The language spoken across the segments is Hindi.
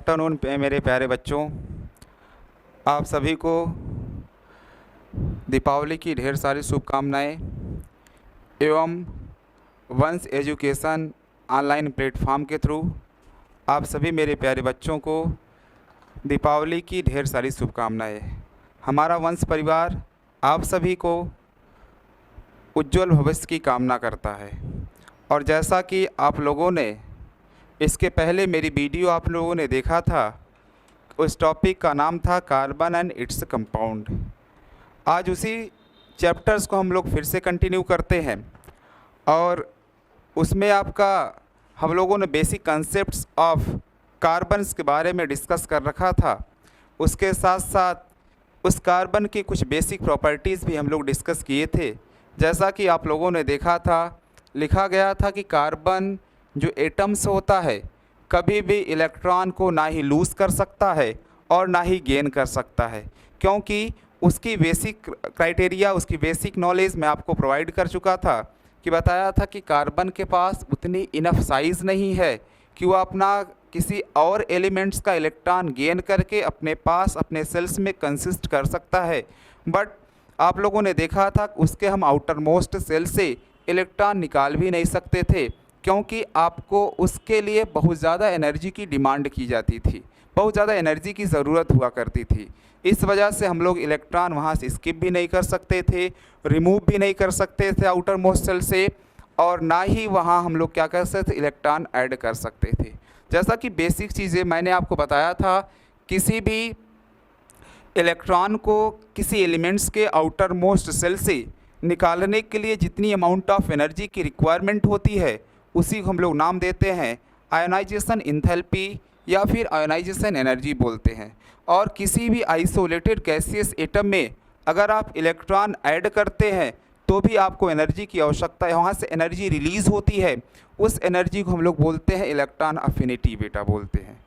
आफ्टरनून पे मेरे प्यारे बच्चों, आप सभी को दीपावली की ढेर सारी शुभकामनाएं एवं वंश एजुकेशन ऑनलाइन प्लेटफॉर्म के थ्रू आप सभी मेरे प्यारे बच्चों को दीपावली की ढेर सारी शुभकामनाएं। हमारा वंश परिवार आप सभी को उज्जवल भविष्य की कामना करता है। और जैसा कि आप लोगों ने इसके पहले मेरी वीडियो आप लोगों ने देखा था, उस टॉपिक का नाम था कार्बन एंड इट्स कंपाउंड। आज उसी चैप्टर्स को हम लोग फिर से कंटिन्यू करते हैं और उसमें हम लोगों ने बेसिक कंसेप्ट्स ऑफ कार्बन्स के बारे में डिस्कस कर रखा था। उसके साथ साथ उस कार्बन की कुछ बेसिक प्रॉपर्टीज़ भी हम लोग डिस्कस किए थे। जैसा कि आप लोगों ने देखा था, लिखा गया था कि कार्बन जो एटम्स होता है कभी भी इलेक्ट्रॉन को ना ही लूज़ कर सकता है और ना ही गेन कर सकता है, क्योंकि उसकी बेसिक क्राइटेरिया, उसकी बेसिक नॉलेज मैं आपको प्रोवाइड कर चुका था कि बताया था कि कार्बन के पास उतनी इनफ साइज़ नहीं है कि वो अपना किसी और एलिमेंट्स का इलेक्ट्रॉन गेन करके अपने पास अपने सेल्स में कंसिस्ट कर सकता है। बट आप लोगों ने देखा था उसके हम आउटर मोस्ट सेल से इलेक्ट्रॉन निकाल भी नहीं सकते थे, क्योंकि आपको उसके लिए बहुत ज़्यादा एनर्जी की डिमांड की जाती थी, बहुत ज़्यादा एनर्जी की ज़रूरत हुआ करती थी। इस वजह से हम लोग इलेक्ट्रॉन वहाँ से स्किप भी नहीं कर सकते थे, रिमूव भी नहीं कर सकते थे आउटर मोस्ट सेल से, और ना ही वहाँ हम लोग क्या कर सकते थे, इलेक्ट्रॉन ऐड कर सकते थे। जैसा कि बेसिक चीज़ें मैंने आपको बताया था, किसी भी इलेक्ट्रॉन को किसी एलिमेंट्स के आउटर मोस्ट सेल से निकालने के लिए जितनी अमाउंट ऑफ एनर्जी की रिक्वायरमेंट होती है उसी को हम लोग नाम देते हैं आयोनाइजेशन इंथैल्पी या फिर आयोनाइजेशन एनर्जी बोलते हैं। और किसी भी आइसोलेटेड गैसियस एटम में अगर आप इलेक्ट्रॉन ऐड करते हैं तो भी आपको एनर्जी की आवश्यकता है, वहाँ से एनर्जी रिलीज़ होती है। उस एनर्जी को हम लोग बोलते हैं इलेक्ट्रॉन अफिनिटी बेटा बोलते हैं,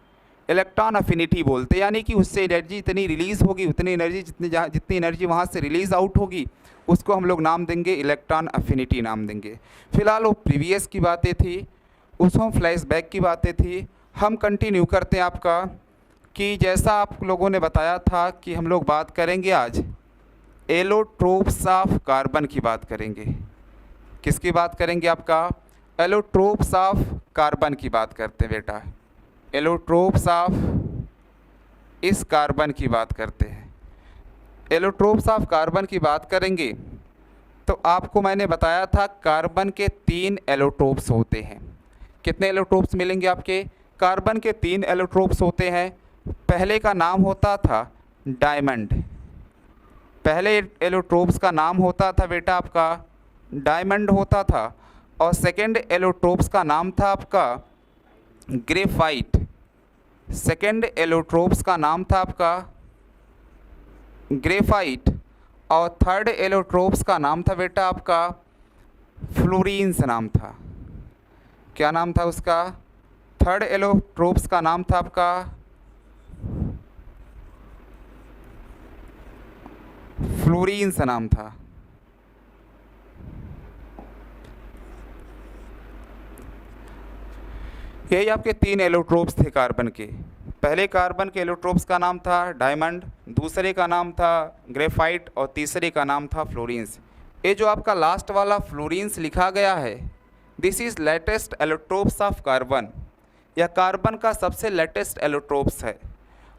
इलेक्ट्रॉन अफिनिटी बोलते हैं। यानी कि उससे एनर्जी इतनी रिलीज़ होगी, उतनी एनर्जी जितनी एनर्जी वहाँ से रिलीज़ आउट होगी उसको हम लोग नाम देंगे इलेक्ट्रॉन अफिनिटी नाम देंगे। फिलहाल वो प्रीवियस की बातें थी, उसमें फ्लैशबैक की बातें थी। हम कंटिन्यू करते हैं आपका कि जैसा आप लोगों ने बताया था कि हम लोग बात करेंगे आज एलोट्रोप्स ऑफ कार्बन की बात करेंगे। किसकी बात करेंगे? आपका एलोट्रोप्स ऑफ कार्बन की बात करते हैं बेटा, एलोट्रोप्स ऑफ इस कार्बन की बात करते हैं। एलोट्रोप्स ऑफ कार्बन की बात करेंगे तो आपको मैंने बताया था कार्बन के 3 एलोट्रोप्स होते हैं। कितने एलोट्रोप्स मिलेंगे आपके? कार्बन के 3 एलोट्रोप्स होते हैं। पहले का नाम होता था डायमंड, पहले एलोट्रोप्स का नाम होता था बेटा आपका डायमंड होता था। और सेकेंड एलोट्रोप्स का नाम था आपका ग्रेफाइट, सेकेंड एलोट्रोप्स का नाम था आपका ग्रेफाइट। और थर्ड एलोट्रोप्स का नाम था बेटा आपका फ्लोरीन्स नाम था। क्या नाम था उसका? थर्ड एलोट्रोप्स का नाम था आपका फ्लोरीन्स नाम था। यही आपके 3 एलोट्रोप्स थे कार्बन के। पहले कार्बन के एलोट्रोप्स का नाम था डायमंड, दूसरे का नाम था ग्रेफाइट और तीसरे का नाम था फ्लोरीन्स। ये जो आपका लास्ट वाला फ्लोरीन्स लिखा गया है, this is latest allotropes of carbon. यह कार्बन का सबसे लेटेस्ट एलोट्रोप्स है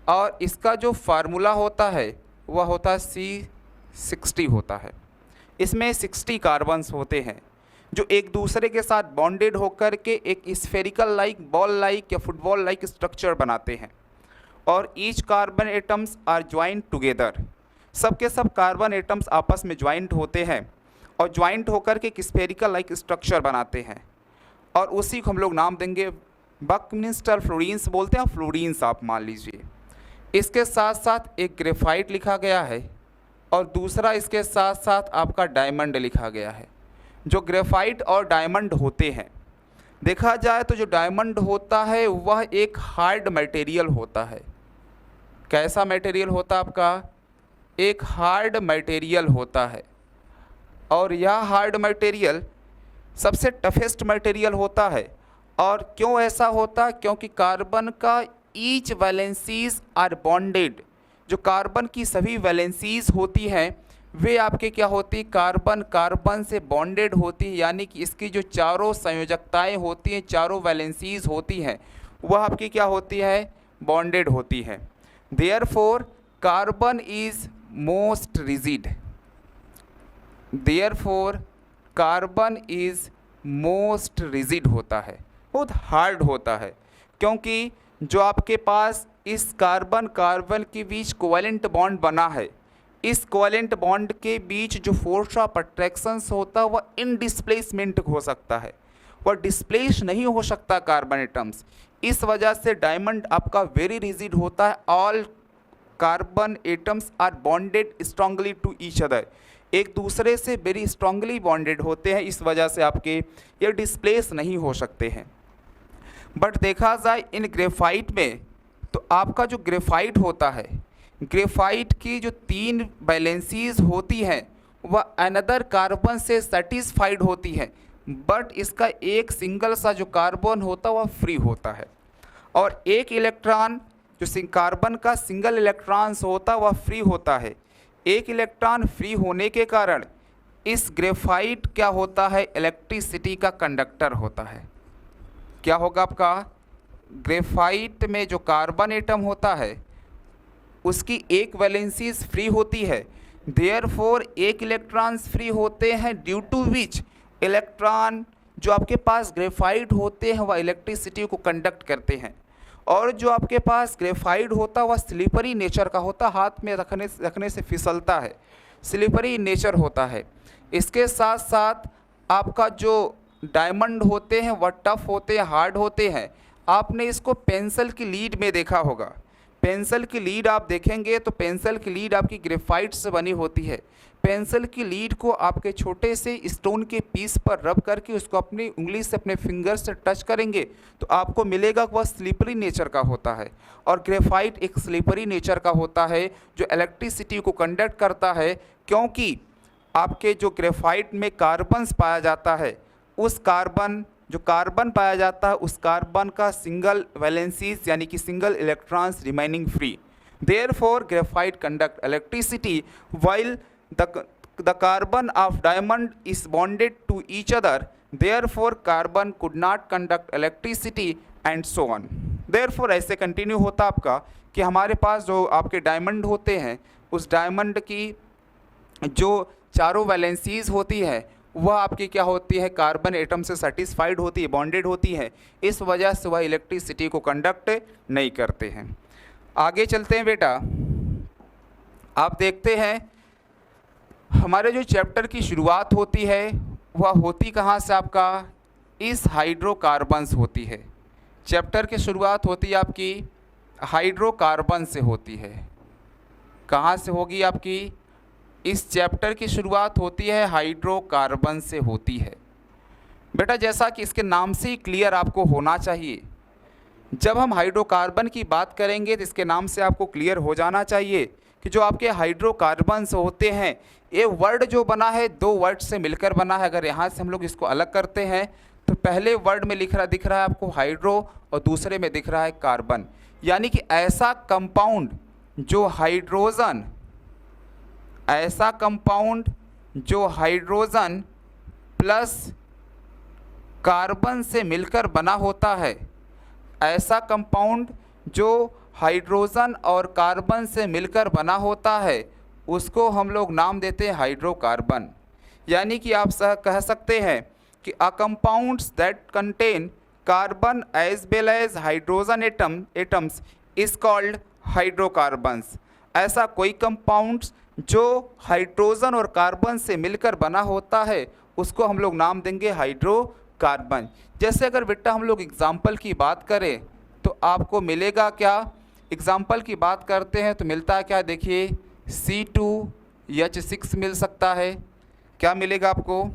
और इसका जो फार्मूला होता है वह होता है C60 होता है। इसमें 60 कार्बन्स होते हैं जो एक दूसरे के साथ बॉन्डेड होकर के एक स्फेरिकल लाइक, बॉल लाइक या फुटबॉल लाइक स्ट्रक्चर बनाते हैं। और each carbon atoms are joint together, सब के सब कार्बन एटम्स आपस में ज्वाइंट होते हैं और ज्वाइंट होकर के एक स्फेरिकल लाइक स्ट्रक्चर बनाते हैं। और उसी को हम लोग नाम देंगे बकमिंस्टर फ्लोरीन्स बोलते हैं, फ्लोरीन्स आप मान लीजिए। इसके साथ साथ एक ग्रेफाइट लिखा गया है और दूसरा इसके साथ साथ आपका डायमंड लिखा गया है। जो ग्रेफाइट और डायमंड होते हैं, देखा जाए तो जो डायमंड होता है वह एक हार्ड मटेरियल होता है। कैसा मटेरियल होता है आपका? एक हार्ड मटेरियल होता है। और यह हार्ड मटेरियल सबसे टफेस्ट मटेरियल होता है। और क्यों ऐसा होता? क्योंकि कार्बन का ईच वैलेंसीज आर बॉन्डेड, जो कार्बन की सभी वैलेंसीज होती हैं वे आपके क्या होती, कार्बन कार्बन से बॉन्डेड होती है, यानी कि इसकी जो चारों संयोजकताएं होती हैं, चारों वैलेंसीज होती हैं, वह आपकी क्या होती है, बॉन्डेड होती है। Therefore carbon is most rigid, therefore carbon is most rigid होता है, बहुत हार्ड होता है, क्योंकि जो आपके पास इस कार्बन कार्बन के बीच कोवेलेंट बॉन्ड बना है, इस कोवेलेंट बॉन्ड के बीच जो फोर्स ऑफ अट्रैक्शन होता है वह इनडिस्प्लेसमेंट हो सकता है, वह डिस्प्लेस नहीं हो सकता कार्बन एटम्स। इस वजह से डायमंड आपका वेरी रिजिड होता है। All carbon atoms are bonded strongly to each other, एक दूसरे से वेरी स्ट्रांगली बॉन्डेड होते हैं, इस वजह से आपके ये डिस्प्लेस नहीं हो सकते हैं। बट देखा जाए इन ग्रेफाइट में, तो आपका जो ग्रेफाइट होता है, ग्रेफाइट की जो 3 वैलेंसीज होती हैं वह अनदर कार्बन से सेटिस्फाइड होती है, बट इसका एक सिंगल सा जो कार्बन होता है वह फ्री होता है, और एक इलेक्ट्रॉन जो कार्बन का सिंगल इलेक्ट्रॉन होता है वह फ्री होता है। एक इलेक्ट्रॉन फ्री होने के कारण इस ग्रेफाइट क्या होता है, इलेक्ट्रिसिटी का कंडक्टर होता है। क्या होगा आपका, ग्रेफाइट में जो कार्बन एटम होता है उसकी एक वैलेंसीज फ्री होती है, देयरफॉर एक इलेक्ट्रॉन्स फ्री होते हैं, ड्यू टू विच इलेक्ट्रॉन जो आपके पास ग्रेफाइट होते हैं वह इलेक्ट्रिसिटी को कंडक्ट करते हैं। और जो आपके पास ग्रेफाइट होता है वह स्लिपरी नेचर का होता है, हाथ में रखने से फिसलता है, स्लिपरी नेचर होता है। इसके साथ साथ आपका जो डायमंड होते हैं वह टफ होते हैं, हार्ड होते हैं। आपने इसको पेंसिल की लीड में देखा होगा, पेंसिल की लीड आप देखेंगे तो पेंसिल की लीड आपकी ग्रेफाइट से बनी होती है। पेंसिल की लीड को आपके छोटे से स्टोन के पीस पर रब करके उसको अपनी उंगली से अपने फिंगर से टच करेंगे तो आपको मिलेगा वह स्लिपरी नेचर का होता है। और ग्रेफाइट एक स्लिपरी नेचर का होता है जो इलेक्ट्रिसिटी को कंडक्ट करता है, क्योंकि आपके जो ग्रेफाइट में कार्बन्स पाया जाता है, उस कार्बन जो कार्बन पाया जाता है उस कार्बन का सिंगल वैलेंसीज यानी कि single electrons remaining free. Therefore graphite conduct electricity while the carbon of diamond is bonded to each other, therefore carbon could not conduct electricity and so on। therefore ऐसे कंटिन्यू होता आपका कि हमारे पास जो आपके डायमंड होते हैं उस डायमंड की जो चारों वैलेंसीज होती है वह आपकी क्या होती है, कार्बन एटम से सेटिस्फाइड होती है, बॉन्डेड होती है, इस वजह से वह इलेक्ट्रिसिटी को कंडक्ट नहीं करते हैं। आगे चलते हैं बेटा, आप देखते हैं हमारे जो चैप्टर की शुरुआत होती है वह होती कहाँ से, आपका इस हाइड्रोकार्बन्स होती है। चैप्टर की शुरुआत होती है आपकी हाइड्रोकार्बन से होती है। कहाँ से होगी आपकी, इस चैप्टर की शुरुआत होती है हाइड्रोकार्बन से होती है। बेटा जैसा कि इसके नाम से ही क्लियर आपको होना चाहिए, जब हम हाइड्रोकार्बन की बात करेंगे तो इसके नाम से आपको क्लियर हो जाना चाहिए कि जो आपके हाइड्रोकार्बन्स होते हैं, ये वर्ड जो बना है 2 वर्ड से मिलकर बना है। अगर यहाँ से हम लोग इसको अलग करते हैं तो पहले वर्ड में दिख रहा है आपको हाइड्रो और दूसरे में दिख रहा है कार्बन, यानी कि ऐसा कंपाउंड जो हाइड्रोजन, ऐसा कंपाउंड जो हाइड्रोजन प्लस कार्बन से मिलकर बना होता है, ऐसा कंपाउंड जो हाइड्रोजन और कार्बन से मिलकर बना होता है उसको हम लोग नाम देते हैं हाइड्रोकार्बन। यानी कि आप कह सकते हैं कि a compounds that contain carbon as well as hydrogen atoms is called hydrocarbons. ऐसा कोई कंपाउंड्स जो हाइड्रोजन और कार्बन से मिलकर बना होता है उसको हम लोग नाम देंगे हाइड्रोकार्बन। जैसे अगर बेटा हम लोग एग्जाम्पल की बात करें तो आपको मिलेगा क्या, एग्जाम्पल की बात करते हैं तो मिलता है क्या, देखिए C2H6 मिल सकता है। क्या मिलेगा आपको,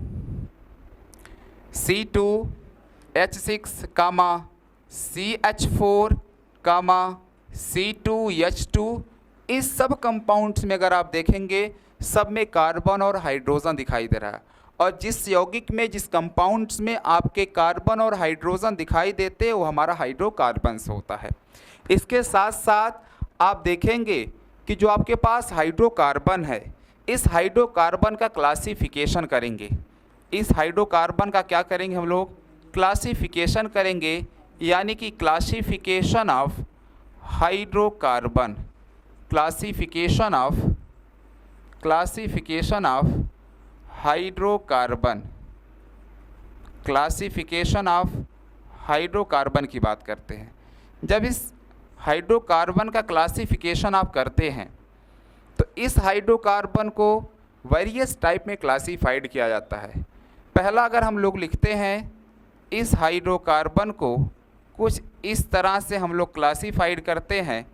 C2H6 कामा CH4 कामा C2H2। इस सब कंपाउंड्स में अगर आप देखेंगे सब में कार्बन और हाइड्रोजन दिखाई दे रहा है, और जिस यौगिक में, जिस कंपाउंड्स में आपके कार्बन और हाइड्रोजन दिखाई देते हैं वो हमारा हाइड्रोकार्बन्स होता है। इसके साथ साथ आप देखेंगे कि जो आपके पास हाइड्रोकार्बन है, इस हाइड्रोकार्बन का क्लासिफिकेशन करेंगे। इस हाइड्रोकार्बन का क्या करेंगे हम लोग? क्लासिफिकेशन करेंगे, यानी कि classification of hydrocarbon, classification of hydrocarbon, classification of hydrocarbon की बात करते हैं। जब इस हाइड्रोकार्बन का क्लासिफिकेशन आप करते हैं तो इस हाइड्रोकार्बन को वेरियस टाइप में क्लासिफाइड किया जाता है। पहला अगर हम लोग लिखते हैं, इस हाइड्रोकार्बन को कुछ इस तरह से हम लोग क्लासिफाइड करते हैं,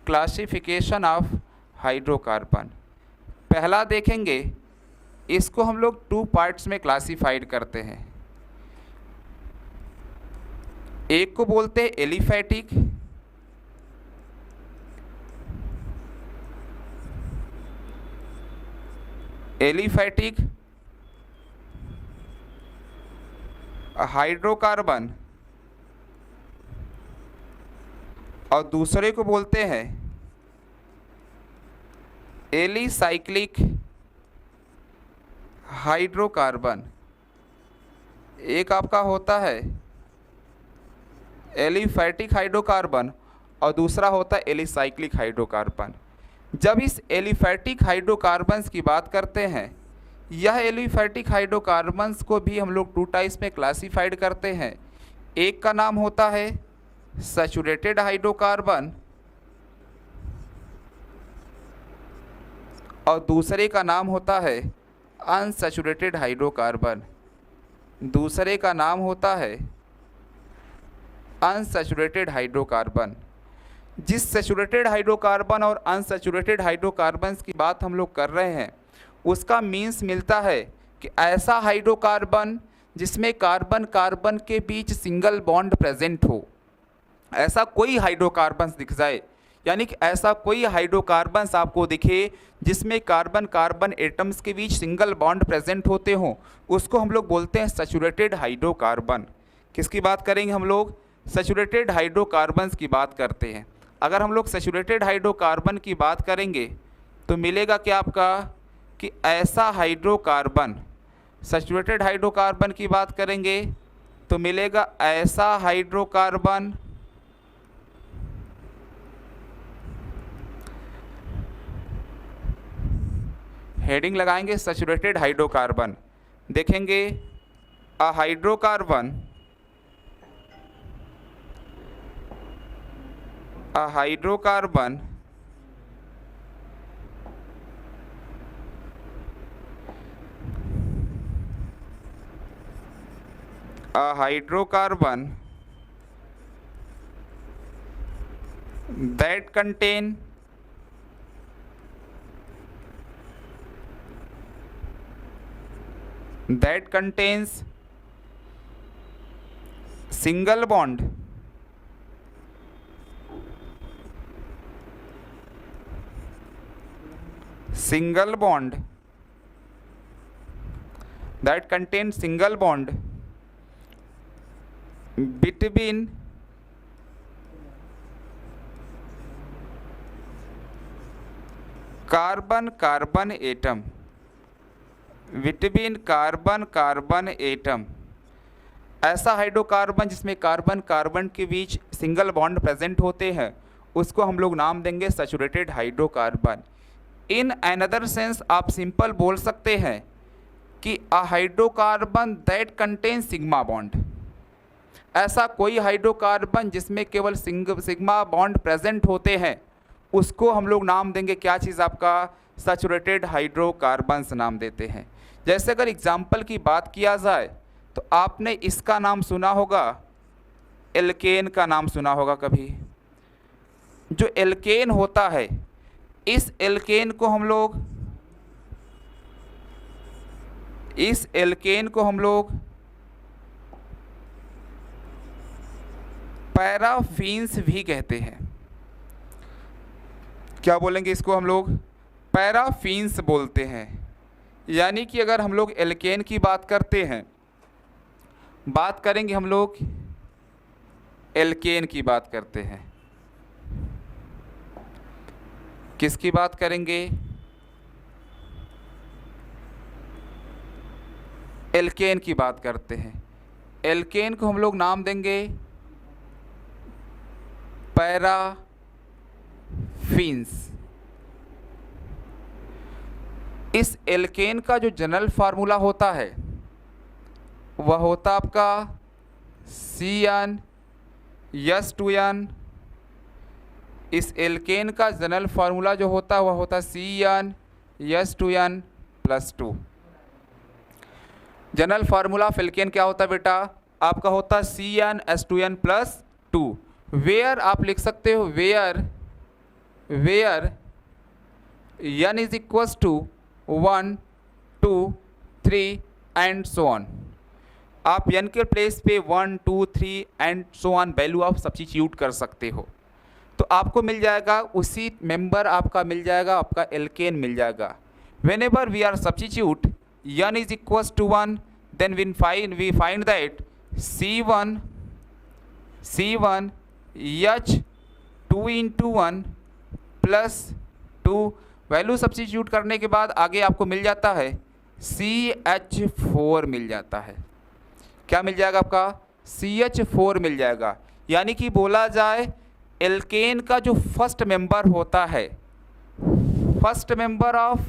क्लासिफिकेशन ऑफ हाइड्रोकार्बन। पहला देखेंगे, इसको हम लोग 2 पार्ट्स में क्लासिफाइड करते हैं। एक को बोलते हैं एलिफैटिक, हाइड्रोकार्बन, और दूसरे को बोलते हैं एलिसाइक्लिक हाइड्रोकार्बन। एक आपका होता है एलिफैटिक हाइड्रोकार्बन और दूसरा होता है एलिसाइक्लिक हाइड्रोकार्बन। जब इस एलिफैटिक हाइड्रोकार्बन्स की बात करते हैं, यह एलिफैटिक हाइड्रोकार्बन्स को भी हम लोग 2 टाइप्स में क्लासिफाइड करते हैं। एक का नाम होता है सैचुरेटेड हाइड्रोकार्बन और दूसरे का नाम होता है अनसैचुरेटेड हाइड्रोकार्बन। दूसरे का नाम होता है अनसैचुरेटेड हाइड्रोकार्बन। जिस सैचुरेटेड हाइड्रोकार्बन और अनसैचुरेटेड हाइड्रोकार्बन्स की बात हम लोग कर रहे हैं, उसका मीन्स मिलता है कि ऐसा हाइड्रोकार्बन जिसमें कार्बन कार्बन के बीच सिंगल बॉन्ड प्रेजेंट हो। ऐसा कोई हाइड्रोकार्बन्स दिख जाए, यानी कि ऐसा कोई हाइड्रोकार्बन्स आपको दिखे जिसमें कार्बन कार्बन एटम्स के बीच सिंगल बॉन्ड प्रेजेंट होते हों, उसको हम लोग बोलते हैं सैचुरेटेड हाइड्रोकार्बन। किसकी बात करेंगे हम लोग? सैचुरेटेड हाइड्रोकार्बन्स की बात करते हैं। अगर हम लोग सैचुरेटेड हाइड्रोकार्बन की बात करेंगे तो मिलेगा क्या आपका कि ऐसा हाइड्रोकार्बन, सैचुरेटेड हाइड्रोकार्बन की बात करेंगे तो मिलेगा ऐसा हाइड्रोकार्बन हेडिंग लगाएंगे सैचुरेटेड हाइड्रोकार्बन। देखेंगे a hydrocarbon that contains single bond between carbon carbon atom. ऐसा हाइड्रोकार्बन जिसमें कार्बन कार्बन के बीच सिंगल बॉन्ड प्रेजेंट होते हैं, उसको हम लोग नाम देंगे saturated hydrocarbon. In another sense आप सिंपल बोल सकते हैं कि a hydrocarbon that contain sigma bond. ऐसा कोई हाइड्रोकार्बन जिसमें केवल सिग्मा बॉन्ड प्रेजेंट होते हैं, उसको हम लोग नाम देंगे क्या चीज़? आपका सैचुरेटेड हाइड्रोकार्बन्स नाम देते हैं। जैसे अगर एग्जाम्पल की बात किया जाए तो आपने इसका नाम सुना होगा, एल्केन का नाम सुना होगा कभी। जो एल्केन होता है, इस एल्केन को हम लोग पैराफिन्स भी कहते हैं। क्या बोलेंगे इसको? हम लोग पैराफिन्स बोलते हैं। यानी कि अगर हम लोग एल्केन की बात करते हैं, बात करेंगे हम लोग एल्केन की बात करते हैं, किसकी बात करेंगे? एल्केन की बात करते हैं। एल्केन को हम लोग नाम देंगे पैराफिन्स। इस एल्केन का जो जनरल फार्मूला होता है वह होता आपका CnH2n। इस एल्केन का जनरल फार्मूला जो होता है वह होता CnH2n+2। General formula of alkene क्या होता है बेटा? आपका होता CnH2n+2। वेयर आप लिख सकते हो where n is equals to 1, 2, 3 and so on. आप n के प्लेस पे 1, 2, 3 एंड सो ऑन वैल्यू आप सब्स्टिट्यूट कर सकते हो, तो आपको मिल जाएगा उसी मेंबर आपका मिल जाएगा, आपका एल्केन मिल जाएगा। Whenever we are substitute n is equals to 1, then we find that C1H2 into 1 plus 2 value substitute करने के बाद आगे आपको मिल जाता है CH4 मिल जाता है। क्या मिल जाएगा आपका? CH4 मिल जाएगा। यानी कि बोला जाए एल्केन का जो फर्स्ट मेंबर होता है, first member of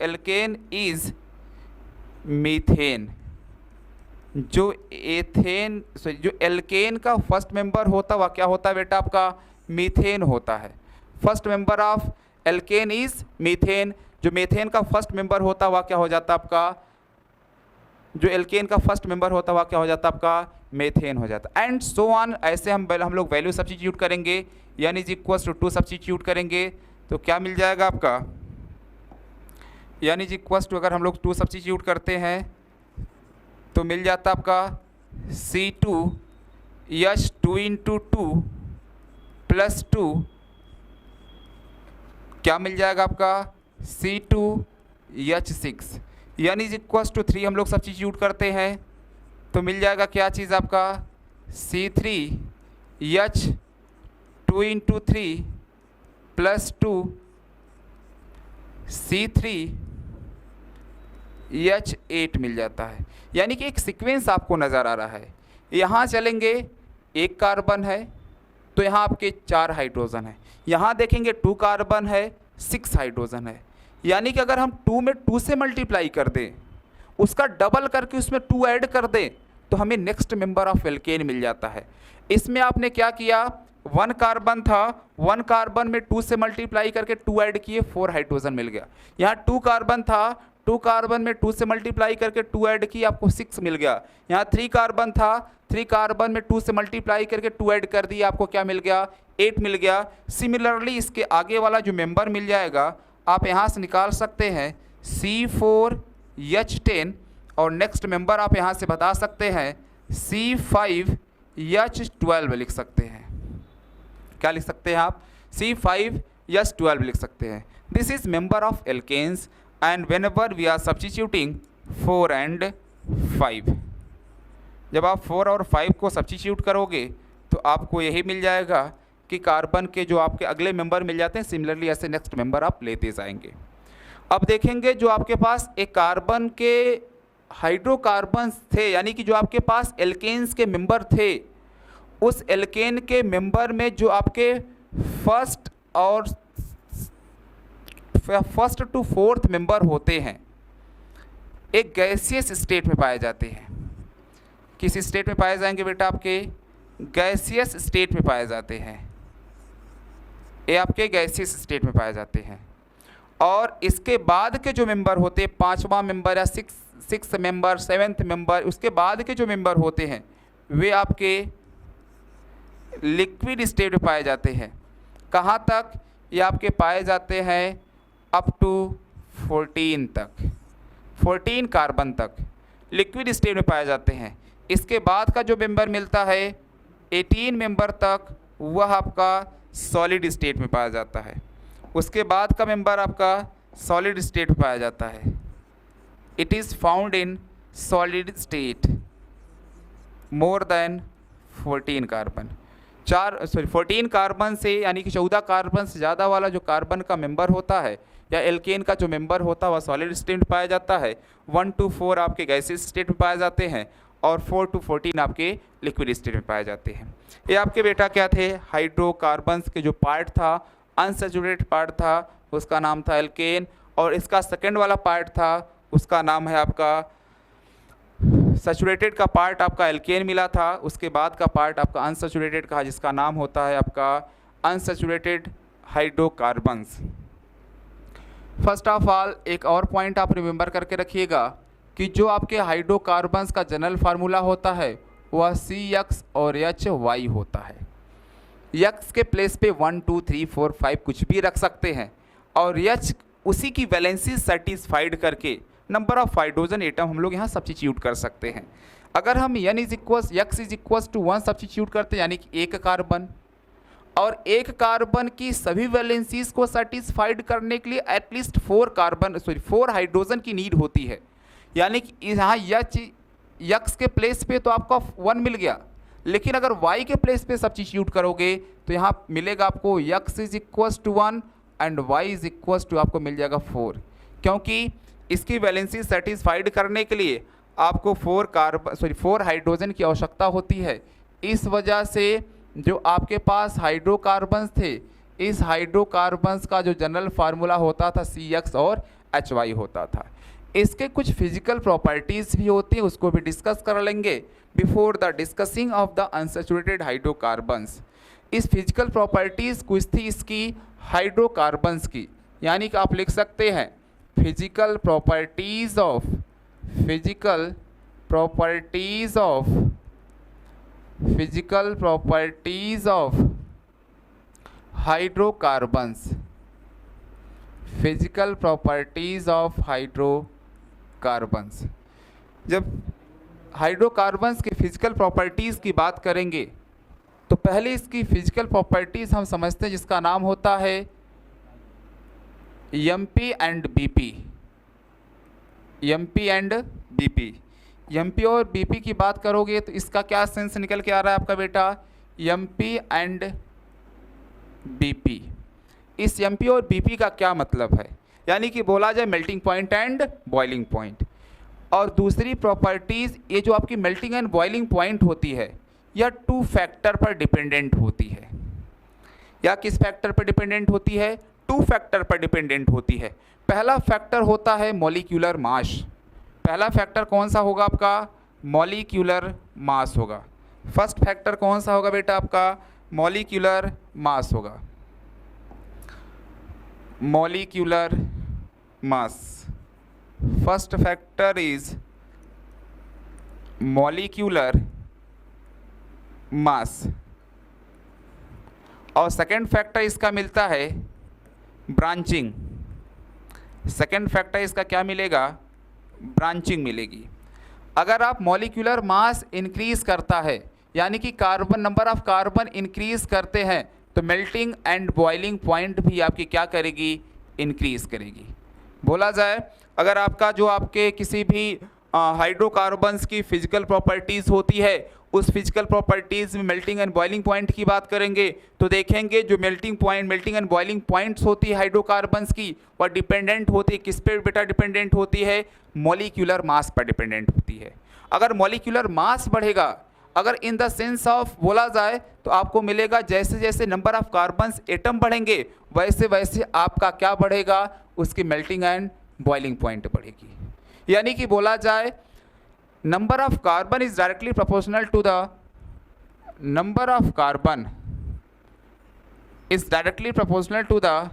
alkene is methane. जो एल्केन का फर्स्ट मेंबर होता वह क्या होता है बेटा? आपका मीथेन होता है। First member of alkene is methane. जो मीथेन का फर्स्ट मेंबर होता वह क्या हो जाता आपका? जो एल्केन का फर्स्ट मेंबर होता वह क्या हो जाता आपका? मीथेन हो जाता। एंड सो ऑन, ऐसे हम लोग वैल्यू सब्स्टिट्यूट करेंगे, n is equals to 2 substitute करेंगे तो क्या मिल जाएगा आपका? n इज इक्वल्स टू अगर हम लोग 2 सब्स्टिट्यूट करते हैं तो मिल जाता आपका C2H2 into 2 plus 2 क्या मिल जाएगा आपका? C2H6। n is equals to 3 हम लोग सब्स्टिट्यूट करते हैं तो मिल जाएगा क्या चीज़ आपका? C3H2 into 3 plus 2 C3H8 मिल जाता है। यानी कि एक सीक्वेंस आपको नज़र आ रहा है। यहाँ चलेंगे, एक कार्बन है तो यहाँ आपके 4 हाइड्रोजन है, यहाँ देखेंगे 2 कार्बन है, 6 हाइड्रोजन है। यानी कि अगर हम 2 में 2 से मल्टीप्लाई कर दें, उसका डबल करके उसमें 2 ऐड कर दें तो हमें नेक्स्ट मेंबर ऑफ एल्केन मिल जाता है। इसमें आपने क्या किया? 1 कार्बन था, 1 कार्बन में 2 से मल्टीप्लाई करके 2 ऐड किए, 4 हाइड्रोजन मिल गया। यहाँ 2 कार्बन था, 2 कार्बन में 2 से मल्टीप्लाई करके 2 ऐड किए, आपको 6 मिल गया। यहाँ 3 कार्बन था, 3 कार्बन में 2 से मल्टीप्लाई करके 2 ऐड कर दिया, आपको क्या मिल गया? 8 मिल गया। सिमिलरली इसके आगे वाला जो मेंबर मिल जाएगा आप यहाँ से निकाल सकते हैं C4H10 और नेक्स्ट मेंबर आप यहाँ से बता सकते हैं C5H12 लिख सकते हैं। क्या लिख सकते हैं आप? C5H12 लिख सकते हैं। This is member of alkanes and whenever we are substituting 4 and 5, जब आप 4 और 5 को सब्स्टिट्यूट करोगे तो आपको यही मिल जाएगा कि कार्बन के जो आपके अगले मेंबर मिल जाते हैं। सिमिलरली ऐसे नेक्स्ट मेंबर आप लेते जाएंगे। अब देखेंगे जो आपके पास एक कार्बन के हाइड्रोकार्बन्स थे, यानी कि जो आपके पास एल्केन्स के मेंबर थे, उस एल्केन के मेंबर में जो आपके फर्स्ट टू फोर्थ मेंबर होते हैं एक गैसियस स्टेट में पाए जाते हैं। किस स्टेट में पाए जाएंगे बेटा? आपके गैसियस स्टेट में पाए जाते हैं। ये आपके गैसियस स्टेट में पाए जाते हैं। और इसके बाद के जो मेंबर होते हैं, 5वां मेंबर या 6th मेंबर, 7th मेंबर, उसके बाद के जो मेंबर होते हैं वे आपके लिक्विड स्टेट में पाए जाते हैं। कहाँ तक? ये आपके पाए जाते हैं अप टू 14 तक, 14 कार्बन तक लिक्विड स्टेट में पाए जाते हैं। इसके बाद का जो मेंबर मिलता है 18 मेंबर तक, वह आपका सॉलिड स्टेट में पाया जाता है। उसके बाद का मेंबर आपका सॉलिड स्टेट में पाया जाता है। It is found in solid state more than 14 carbon. 14 carbon से, यानी कि 14 कार्बन से ज़्यादा वाला जो कार्बन का मेंबर होता है या एल्केन का जो मेंबर होता है वह सॉलिड स्टेट में पाया जाता है। 1 to 4 आपके गैसेस स्टेट में पाए जाते हैं और 4 to 14 आपके लिक्विड स्टेट में पाए जाते हैं। ये आपके बेटा क्या थे, हाइड्रोकार्बन्स के जो पार्ट था, अनसैचुरेटेड पार्ट था, उसका नाम था एल्केन, और इसका सेकेंड वाला पार्ट था, उसका नाम है आपका सैचुरेटेड का पार्ट आपका एल्केन मिला था। उसके बाद का पार्ट आपका अनसैचुरेटेड का, जिसका नाम होता है आपका unsaturated hydrocarbons. First of all एक और पॉइंट आप रिमेंबर करके रखिएगा कि जो आपके हाइड्रोकार्बन्स का जनरल फार्मूला होता है वह CX और HY होता है। X के प्लेस पे 1 2 3 4 5 कुछ भी रख सकते हैं, और H उसी की वैलेंसी सेटिस्फाइड करके नंबर ऑफ हाइड्रोजन एटम हम लोग यहाँ सब्स्टिट्यूट कर सकते हैं। अगर हम X is equals to 1 substitute करते हैं, यानी कि एक कार्बन, और एक कार्बन की सभी वैलेंसीज को सेटिस्फाइड करने के लिए एटलीस्ट 4 हाइड्रोजन की नीड होती है। यानी कि यहाँ X के प्लेस पे तो आपका 1 मिल गया, लेकिन अगर Y के प्लेस पे सब्स्टिट्यूट करोगे तो यहाँ मिलेगा आपको X is equals to 1 and Y is equals to आपको मिल जाएगा 4, क्योंकि इसकी वैलेंसी सेटिस्फाइड करने के लिए आपको 4 हाइड्रोजन की आवश्यकता होती है। इस वजह से जो आपके पास हाइड्रोकार्बन्स थे, इस हाइड्रोकार्बन्स का जो जनरल फार्मूला होता था CX और HY होता था। इसके कुछ फिजिकल प्रॉपर्टीज़ भी होती हैं, उसको भी डिस्कस कर लेंगे before the discussing of the unsaturated hydrocarbons. इस फिजिकल प्रॉपर्टीज़ कुछ थी इसकी हाइड्रोकार्बन्स की, यानी कि आप लिख सकते हैं physical properties of hydrocarbons, physical properties of hydrocarbons. जब हाइड्रोकार्बन्स की फिजिकल प्रॉपर्टीज़ की बात करेंगे तो पहले इसकी फिजिकल प्रॉपर्टीज़ हम समझते हैं, जिसका नाम होता है MP एंड BP। MP और BP की बात करोगे तो इसका क्या सेंस निकल के आ रहा है आपका बेटा, MP एंड BP। इस MP और BP का क्या मतलब है, यानी कि बोला जाए melting point and boiling point. और दूसरी प्रॉपर्टीज़, ये जो आपकी मेल्टिंग एंड बॉइलिंग पॉइंट होती है यह 2 फैक्टर पर डिपेंडेंट होती है। या किस फैक्टर पर डिपेंडेंट होती है, 2 फैक्टर पर डिपेंडेंट होती है। पहला फैक्टर होता है मॉलिक्यूलर मास। पहला फैक्टर कौन सा होगा आपका, मॉलिक्यूलर मास होगा। फर्स्ट फैक्टर कौन सा होगा बेटा आपका, मॉलिक्यूलर मास होगा, molecular mass. First factor is molecular mass, और सेकेंड फैक्टर इसका मिलता है ब्रांचिंग। सेकेंड फैक्टर इसका क्या मिलेगा, ब्रांचिंग मिलेगी। अगर आप मॉलिक्यूलर मास इंक्रीज करता है, यानी कि carbon number of carbon increase करते हैं, तो मेल्टिंग एंड बॉइलिंग पॉइंट भी आपकी क्या करेगी, इंक्रीज करेगी। बोला जाए अगर आपका जो आपके किसी भी हाइड्रोकार्बन्स की फिजिकल प्रॉपर्टीज़ होती है, उस फिजिकल प्रॉपर्टीज़ में मेल्टिंग एंड बॉइलिंग पॉइंट की बात करेंगे तो देखेंगे जो मेल्टिंग एंड बॉइलिंग पॉइंट्स होती है हाइड्रोकार्बन्स की, वह डिपेंडेंट होती है किस पे बेटा, डिपेंडेंट होती है मॉलिक्यूलर मास पर डिपेंडेंट होती है। अगर मॉलिक्यूलर मास बढ़ेगा, अगर इन द सेंस ऑफ बोला जाए तो आपको मिलेगा जैसे जैसे नंबर ऑफ कार्बन्स एटम बढ़ेंगे वैसे वैसे आपका क्या बढ़ेगा, उसकी मेल्टिंग एंड बॉइलिंग पॉइंट बढ़ेगी। यानी कि बोला जाए number of carbon is directly proportional to the number of carbon is directly proportional to the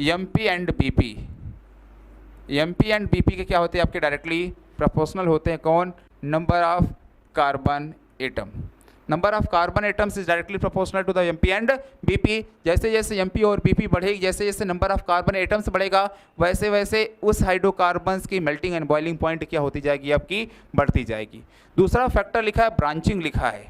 MP and BP। MP and BP के क्या होते हैं आपके, डायरेक्टली प्रोपोर्शनल होते हैं। कौन, number of carbon atom. Number of carbon atoms is directly proportional to the MP and BP. जैसे जैसे एमपी और बीपी बढ़ेगी, जैसे जैसे नंबर ऑफ कार्बन एटम्स बढ़ेगा, वैसे वैसे उस हाइड्रोकार्बन्स की मेल्टिंग एंड बॉइलिंग पॉइंट क्या होती जाएगी, आपकी बढ़ती जाएगी। दूसरा फैक्टर लिखा है ब्रांचिंग लिखा है।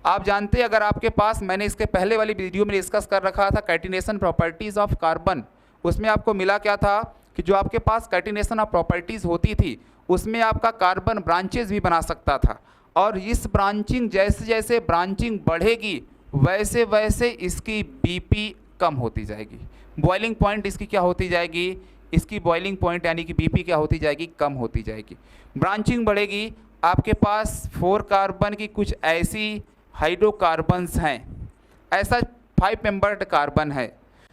आप जानते हैं, अगर आपके पास, मैंने इसके पहले वाली वीडियो में डिस्कस कर रखा था कैटिनेशन प्रॉपर्टीज़ ऑफ कार्बन, उसमें आपको मिला क्या था कि जो आपके पास कैटिनेशन ऑफ प्रॉपर्टीज़ होती थी उसमें आपका कार्बन ब्रांचेज भी बना सकता था, और इस ब्रांचिंग, जैसे जैसे ब्रांचिंग बढ़ेगी वैसे वैसे इसकी बीपी कम होती जाएगी, बॉइलिंग पॉइंट इसकी क्या होती जाएगी, इसकी बॉइलिंग पॉइंट यानी कि बीपी क्या होती जाएगी, कम होती जाएगी। ब्रांचिंग बढ़ेगी, आपके पास 4 कार्बन की कुछ ऐसी हाइड्रोकार्बन्स हैं, ऐसा 5 मेंबर्ड कार्बन है।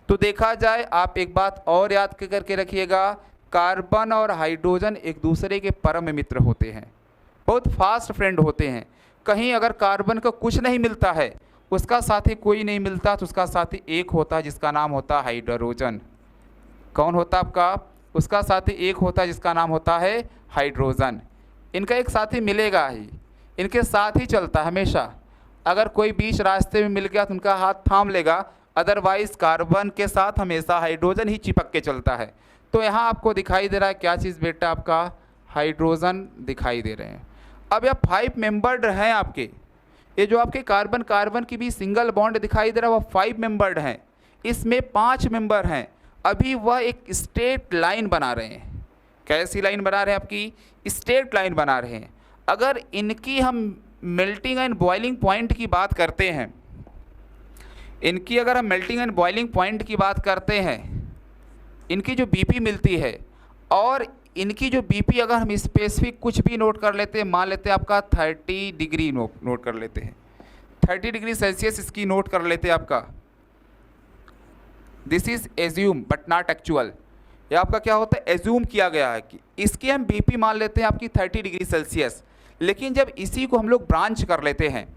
तो देखा जाए, आप एक बात और याद करके रखिएगा, कार्बन और हाइड्रोजन एक दूसरे के परम मित्र होते हैं, बहुत फास्ट फ्रेंड होते हैं। कहीं अगर कार्बन को कुछ नहीं मिलता है, उसका साथी कोई नहीं मिलता, तो उसका साथी एक होता है जिसका नाम होता है हाइड्रोजन। कौन होता है आपका, उसका साथी एक होता है जिसका नाम होता है हाइड्रोजन। इनका एक साथी मिलेगा ही, इनके साथ ही चलता है हमेशा। अगर कोई बीच रास्ते में मिल गया तो उनका हाथ थाम लेगा, अदरवाइज कार्बन के साथ हमेशा हाइड्रोजन ही चिपक के चलता है। तो यहाँ आपको दिखाई दे रहा है क्या चीज़ बेटा, आपका हाइड्रोजन दिखाई दे रहे हैं। अब यह 5 मेंबर्ड हैं आपके, ये जो आपके कार्बन कार्बन की भी सिंगल बॉन्ड दिखाई दे रहा है, वह 5 मेंबर्ड हैं, इसमें 5 मेंबर हैं। अभी वह एक स्ट्रेट लाइन बना रहे हैं। कैसी लाइन बना रहे हैं, आपकी स्ट्रेट लाइन बना रहे हैं। अगर इनकी हम मेल्टिंग एंड बॉइलिंग पॉइंट की बात करते हैं, इनकी अगर हम मेल्टिंग एंड बॉइलिंग पॉइंट की बात करते हैं, इनकी जो बीपी मिलती है, और इनकी जो बीपी अगर हम स्पेसिफिक कुछ भी नोट कर लेते हैं, मान लेते हैं आपका 30 डिग्री नोट कर लेते हैं, 30 डिग्री सेल्सियस इसकी नोट कर लेते हैं आपका। This is assume but not actual. ये आपका क्या होता है, एज्यूम किया गया है कि इसकी हम बीपी मान लेते हैं आपकी 30 डिग्री सेल्सियस। लेकिन जब इसी को हम लोग ब्रांच कर लेते हैं,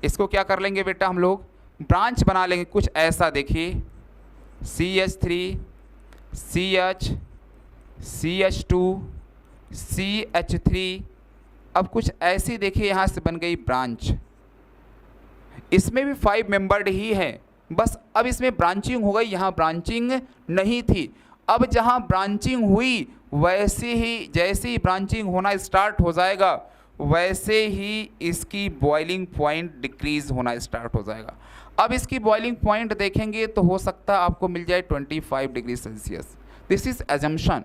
इसको क्या कर लेंगे बेटा, हम लोग ब्रांच बना लेंगे कुछ ऐसा। देखिए CH3 CH CH2 CH3, अब कुछ ऐसी देखिए यहाँ से बन गई ब्रांच। इसमें भी 5 मेंबर्ड ही है, बस अब इसमें ब्रांचिंग हो गई, यहाँ ब्रांचिंग नहीं थी। अब जहाँ ब्रांचिंग हुई वैसे ही, जैसे ही ब्रांचिंग होना स्टार्ट हो जाएगा वैसे ही इसकी बॉइलिंग पॉइंट डिक्रीज होना स्टार्ट हो जाएगा। अब इसकी बॉइलिंग पॉइंट देखेंगे तो हो सकता है आपको मिल जाए 25 degree Celsius. This is assumption,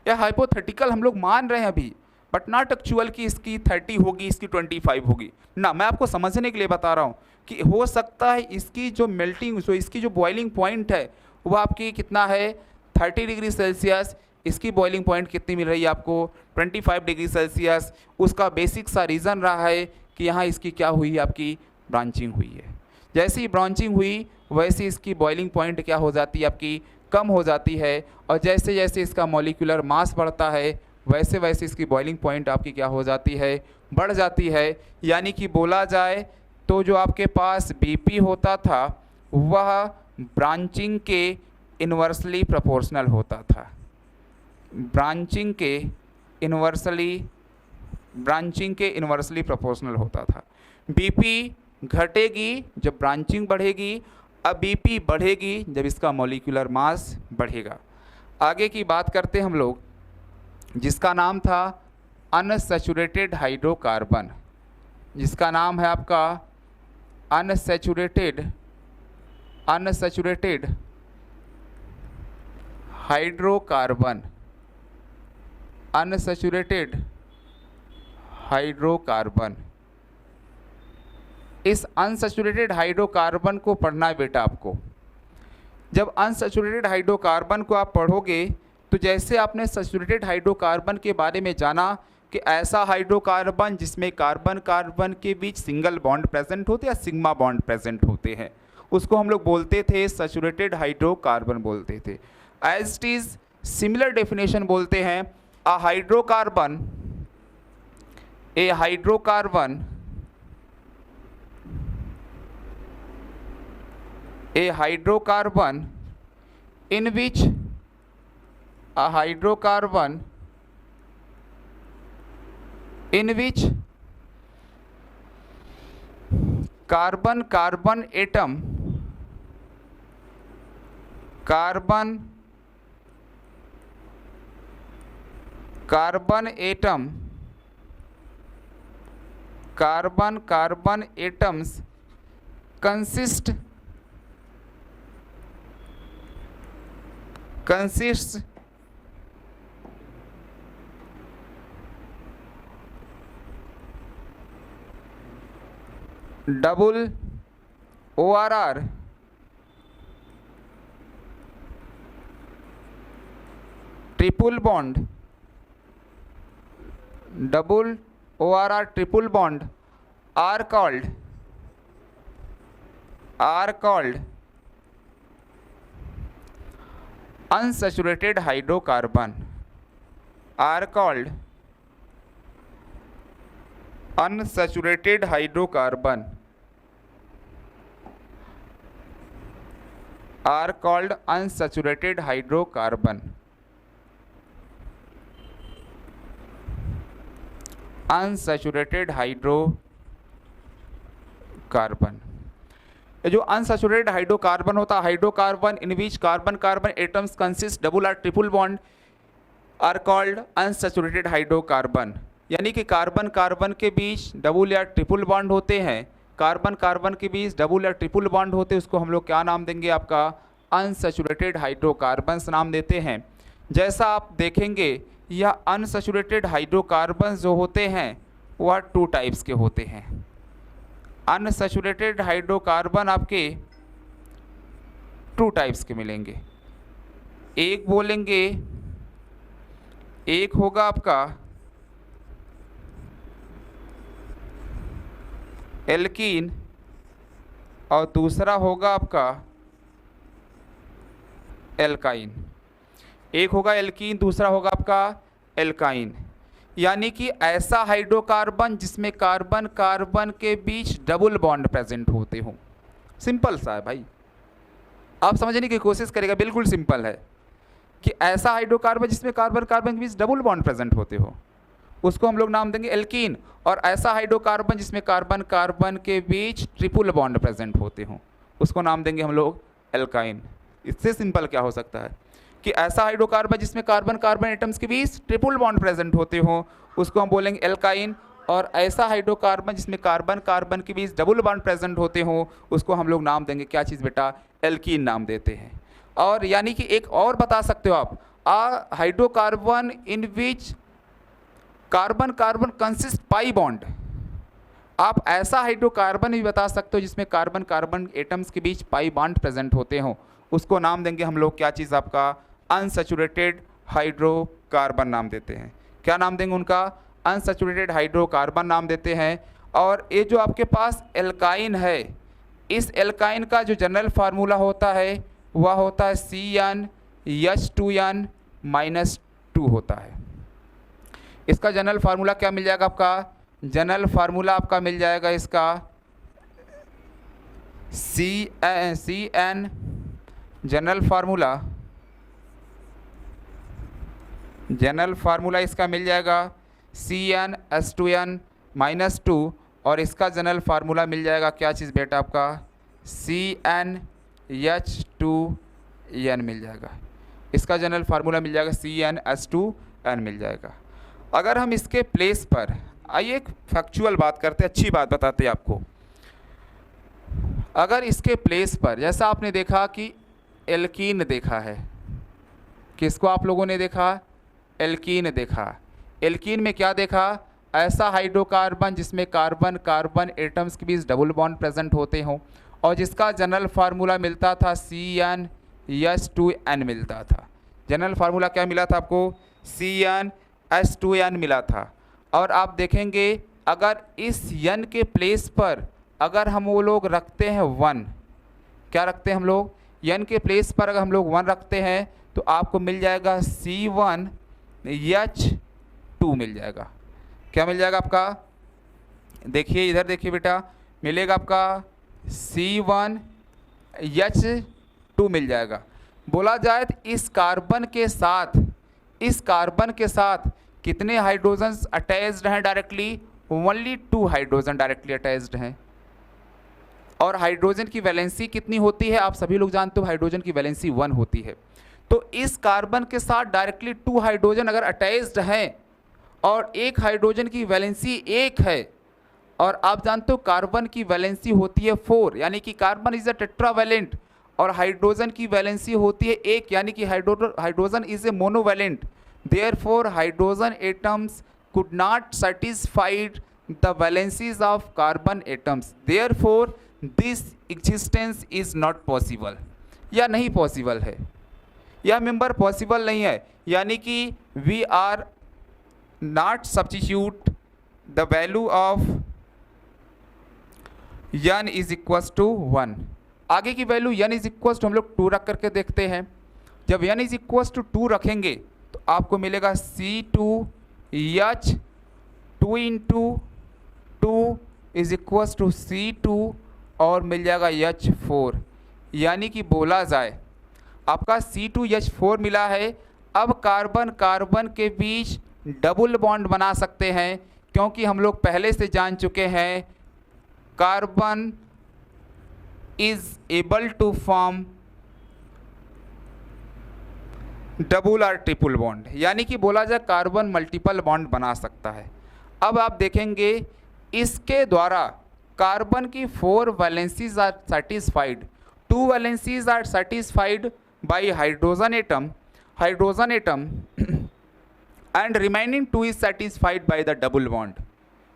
या हाइपोथेटिकल हम लोग मान रहे हैं अभी, बट नॉट एक्चुअल कि इसकी 30 होगी, इसकी 25 होगी ना। मैं आपको समझने के लिए बता रहा हूँ कि हो सकता है इसकी जो मेल्टिंग, जो इसकी जो बॉइलिंग पॉइंट है वह आपकी कितना है, 30 डिग्री सेल्सियस। इसकी बॉइलिंग पॉइंट कितनी मिल रही है आपको, 25 डिग्री सेल्सियस। उसका बेसिक सा रीज़न रहा है कि यहाँ इसकी क्या हुई है, आपकी ब्रांचिंग हुई है। जैसे ही ब्रांचिंग हुई वैसे इसकी बॉइलिंग पॉइंट क्या हो जाती है, आपकी कम हो जाती है। और जैसे जैसे इसका मॉलिक्यूलर मास बढ़ता है वैसे वैसे इसकी बॉइलिंग पॉइंट आपकी क्या हो जाती है, बढ़ जाती है। यानी कि बोला जाए तो जो आपके पास बीपी होता था वह ब्रांचिंग के इन्वर्सली प्रोपोर्शनल होता था, ब्रांचिंग के इन्वर्सली प्रोपोर्शनल होता था। बीपी घटेगी जब ब्रांचिंग बढ़ेगी, अब बीपी बढ़ेगी जब इसका मॉलिक्यूलर मास बढ़ेगा। आगे की बात करते हैं हम लोग, जिसका नाम था अनसैचुरेटेड हाइड्रोकार्बन, जिसका नाम है आपका अनसैचुरेटेड हाइड्रोकार्बन, अनसैचुरेटेड हाइड्रोकार्बन। इस अनसैचुरेटेड हाइड्रोकार्बन को पढ़ना है बेटा आपको। जब अनसैचुरेटेड हाइड्रोकार्बन को आप पढ़ोगे तो जैसे आपने सैचुरेटेड हाइड्रोकार्बन के बारे में जाना कि ऐसा हाइड्रोकार्बन जिसमें कार्बन कार्बन के बीच सिंगल बॉन्ड प्रेजेंट होते या सिग्मा बॉन्ड प्रेजेंट होते हैं, उसको हम लोग बोलते थे सैचुरेटेड हाइड्रोकार्बन बोलते थे। As it is similar definition बोलते हैं, a hydrocarbon in which carbon carbon atom, carbon carbon atom, carbon carbon atoms consist double ORR, triple bond, double ORR triple bond are called unsaturated hydrocarbon, are called unsaturated hydrocarbon, are called unsaturated hydrocarbon, unsaturated hydrocarbon। ये जो अनसैचुरेटेड हाइड्रोकार्बन होता है, hydrocarbon in which carbon carbon atoms consist double or triple bond are called unsaturated hydrocarbon. यानी कि कार्बन कार्बन के बीच डबल या ट्रिपल बॉन्ड होते हैं, कार्बन कार्बन के बीच डबल या ट्रिपल बॉन्ड होते हैं, उसको हम लोग क्या नाम देंगे, आपका अनसैचुरेटेड हाइड्रोकार्बन्स नाम देते हैं। जैसा आप देखेंगे यह अनसैचुरेटेड हाइड्रोकार्बन्स जो होते हैं वह 2 टाइप्स के होते हैं। अनसैचुरेटेड हाइड्रोकार्बन आपके 2 टाइप्स के मिलेंगे। एक बोलेंगे, एक होगा आपका एल्कीन और दूसरा होगा आपका एल्काइन। एक होगा एल्कीन, दूसरा होगा आपका एल्काइन। यानी कि ऐसा हाइड्रोकार्बन जिसमें कार्बन कार्बन के बीच डबल बॉन्ड प्रेजेंट होते हो। सिंपल सा है भाई, आप समझने की कोशिश करेगा, बिल्कुल सिंपल है कि ऐसा हाइड्रोकार्बन जिसमें कार्बन कार्बन के बीच डबल बॉन्ड प्रेजेंट होते हो उसको हम लोग नाम देंगे एल्कीन, और ऐसा हाइड्रोकार्बन जिसमें कार्बन कार्बन के बीच ट्रिपल बॉन्ड प्रेजेंट होते हो उसको नाम देंगे हम लोग एल्काइन। इससे सिंपल क्या हो सकता है कि ऐसा हाइड्रोकार्बन जिसमें कार्बन कार्बन एटम्स के बीच ट्रिपल बॉन्ड प्रेजेंट होते हो उसको हम बोलेंगे एल्काइन, और ऐसा हाइड्रोकार्बन जिसमें कार्बन कार्बन के बीच डबल बॉन्ड प्रेजेंट होते हो उसको हम लोग नाम देंगे क्या चीज़ बेटा, एल्कीन नाम देते हैं। और यानी कि एक और बता सकते हो आप, hydrocarbon in which carbon carbon consist pi bond, आप ऐसा हाइड्रोकार्बन भी बता सकते हो जिसमें कार्बन कार्बन एटम्स के बीच पाई बॉन्ड प्रेजेंट होते हो उसको नाम देंगे हम लोग क्या चीज़, आपका अनसैचुरेटेड हाइड्रोकार्बन नाम देते हैं। क्या नाम देंगे उनका, अनसैचुरेटेड हाइड्रोकार्बन नाम देते हैं। और ये जो आपके पास एल्काइन है, इस एल्काइन का जो जनरल फार्मूला होता है वह होता है CnH2n-2 होता है। इसका जनरल फार्मूला क्या मिल जाएगा आपका, जनरल फार्मूला आपका मिल जाएगा इसका CN, जनरल फार्मूला इसका मिल जाएगा CnH2n-2, और इसका जनरल फार्मूला मिल जाएगा क्या चीज़ बेटा, आपका CnH2n मिल जाएगा। इसका जनरल फार्मूला मिल जाएगा CnH2n मिल जाएगा। अगर हम इसके प्लेस पर आइए एक फैक्चुअल बात करते हैं, अच्छी बात बताते हैं आपको। अगर इसके प्लेस पर जैसा आपने देखा कि एल्कीन देखा है, किसको आप लोगों ने देखा, एल्कीन देखा। एल्कीन में क्या देखा, ऐसा हाइड्रोकार्बन जिसमें कार्बन कार्बन एटम्स के बीच डबल बॉन्ड प्रेजेंट होते हों और जिसका जनरल फार्मूला मिलता था CnH2n मिलता था। जनरल फार्मूला क्या मिला था आपको, CnH2n मिला था। और आप देखेंगे अगर इस n के प्लेस पर अगर हम वो लोग रखते हैं 1, क्या रखते हैं हम लोग, n के प्लेस पर अगर हम लोग 1 रखते हैं तो आपको मिल जाएगा C1H2 मिल जाएगा। क्या मिल जाएगा आपका, देखिए इधर देखिए बेटा, मिलेगा आपका C1H2 मिल जाएगा। बोला जाए तो इस कार्बन के साथ कितने हाइड्रोजन्स अटैच्ड हैं directly, only 2 hydrogen directly attached हैं। और हाइड्रोजन की वैलेंसी कितनी होती है, आप सभी लोग जानते हो हाइड्रोजन की वैलेंसी 1 होती है। तो इस कार्बन के साथ डायरेक्टली 2 हाइड्रोजन अगर अटैच्ड हैं और एक हाइड्रोजन की वैलेंसी 1 है, और आप जानते हो कार्बन की वैलेंसी होती है 4, यानी कि कार्बन इज अ टेट्रावैलेंट, और हाइड्रोजन की वैलेंसी होती है 1, यानी कि hydrogen is a monovalent. Therefore hydrogen atoms could not satisfied the valencies of carbon atoms, therefore this existence is not possible, या नहीं पॉसिबल है, यह मेंबर पॉसिबल नहीं है, यानी कि we are not substitute the value of n is equals to 1। आगे की value n is equals to हम लोग 2 रख करके देखते हैं। जब n इज इक्वल्स टू 2 रखेंगे तो आपको मिलेगा C2H2 into 2 is equals to C2 और मिल जाएगा H4, यानी कि बोला जाए आपका C2H4 मिला है। अब कार्बन कार्बन के बीच डबल बॉन्ड बना सकते हैं, क्योंकि हम लोग पहले से जान चुके हैं carbon is able to form double और ट्रिपल बॉन्ड, यानी कि बोला जाए कार्बन मल्टीपल बॉन्ड बना सकता है। अब आप देखेंगे इसके द्वारा कार्बन की 4 valencies are satisfied, 2 valencies are satisfied by hydrogen atom and remaining 2 is satisfied by the double bond.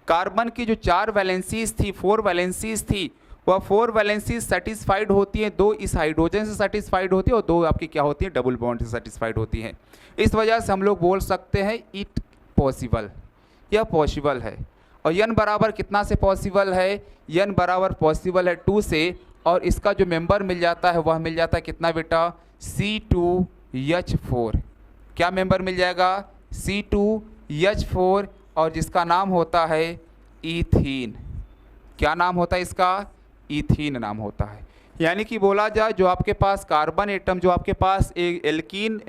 Carbon की जो 4 वैलेंसीज थी, 4 वैलेंसीज थी, वह 4 वैलेंसीज सेटिस्फाइड होती हैं, 2 इस हाइड्रोजन से सेटिस्फाइड होती है और 2 आपकी क्या होती है, डबल बॉन्ड से सेटिस्फाइड होती हैं। इस वजह से हम लोग बोल सकते हैं इट पॉसिबल, यह पॉसिबल है। और n बराबर कितना से पॉसिबल है, n बराबर पॉसिबल है 2 से, और इसका जो मेंबर मिल जाता है वह मिल जाता है कितना बेटा, C2H4। क्या मेंबर मिल जाएगा, C2H4, और जिसका नाम होता है ईथीन। क्या नाम होता है इसका, ईथीन नाम होता है। यानी कि बोला जाए जो आपके पास कार्बन एटम, जो आपके पास एक एल्कीन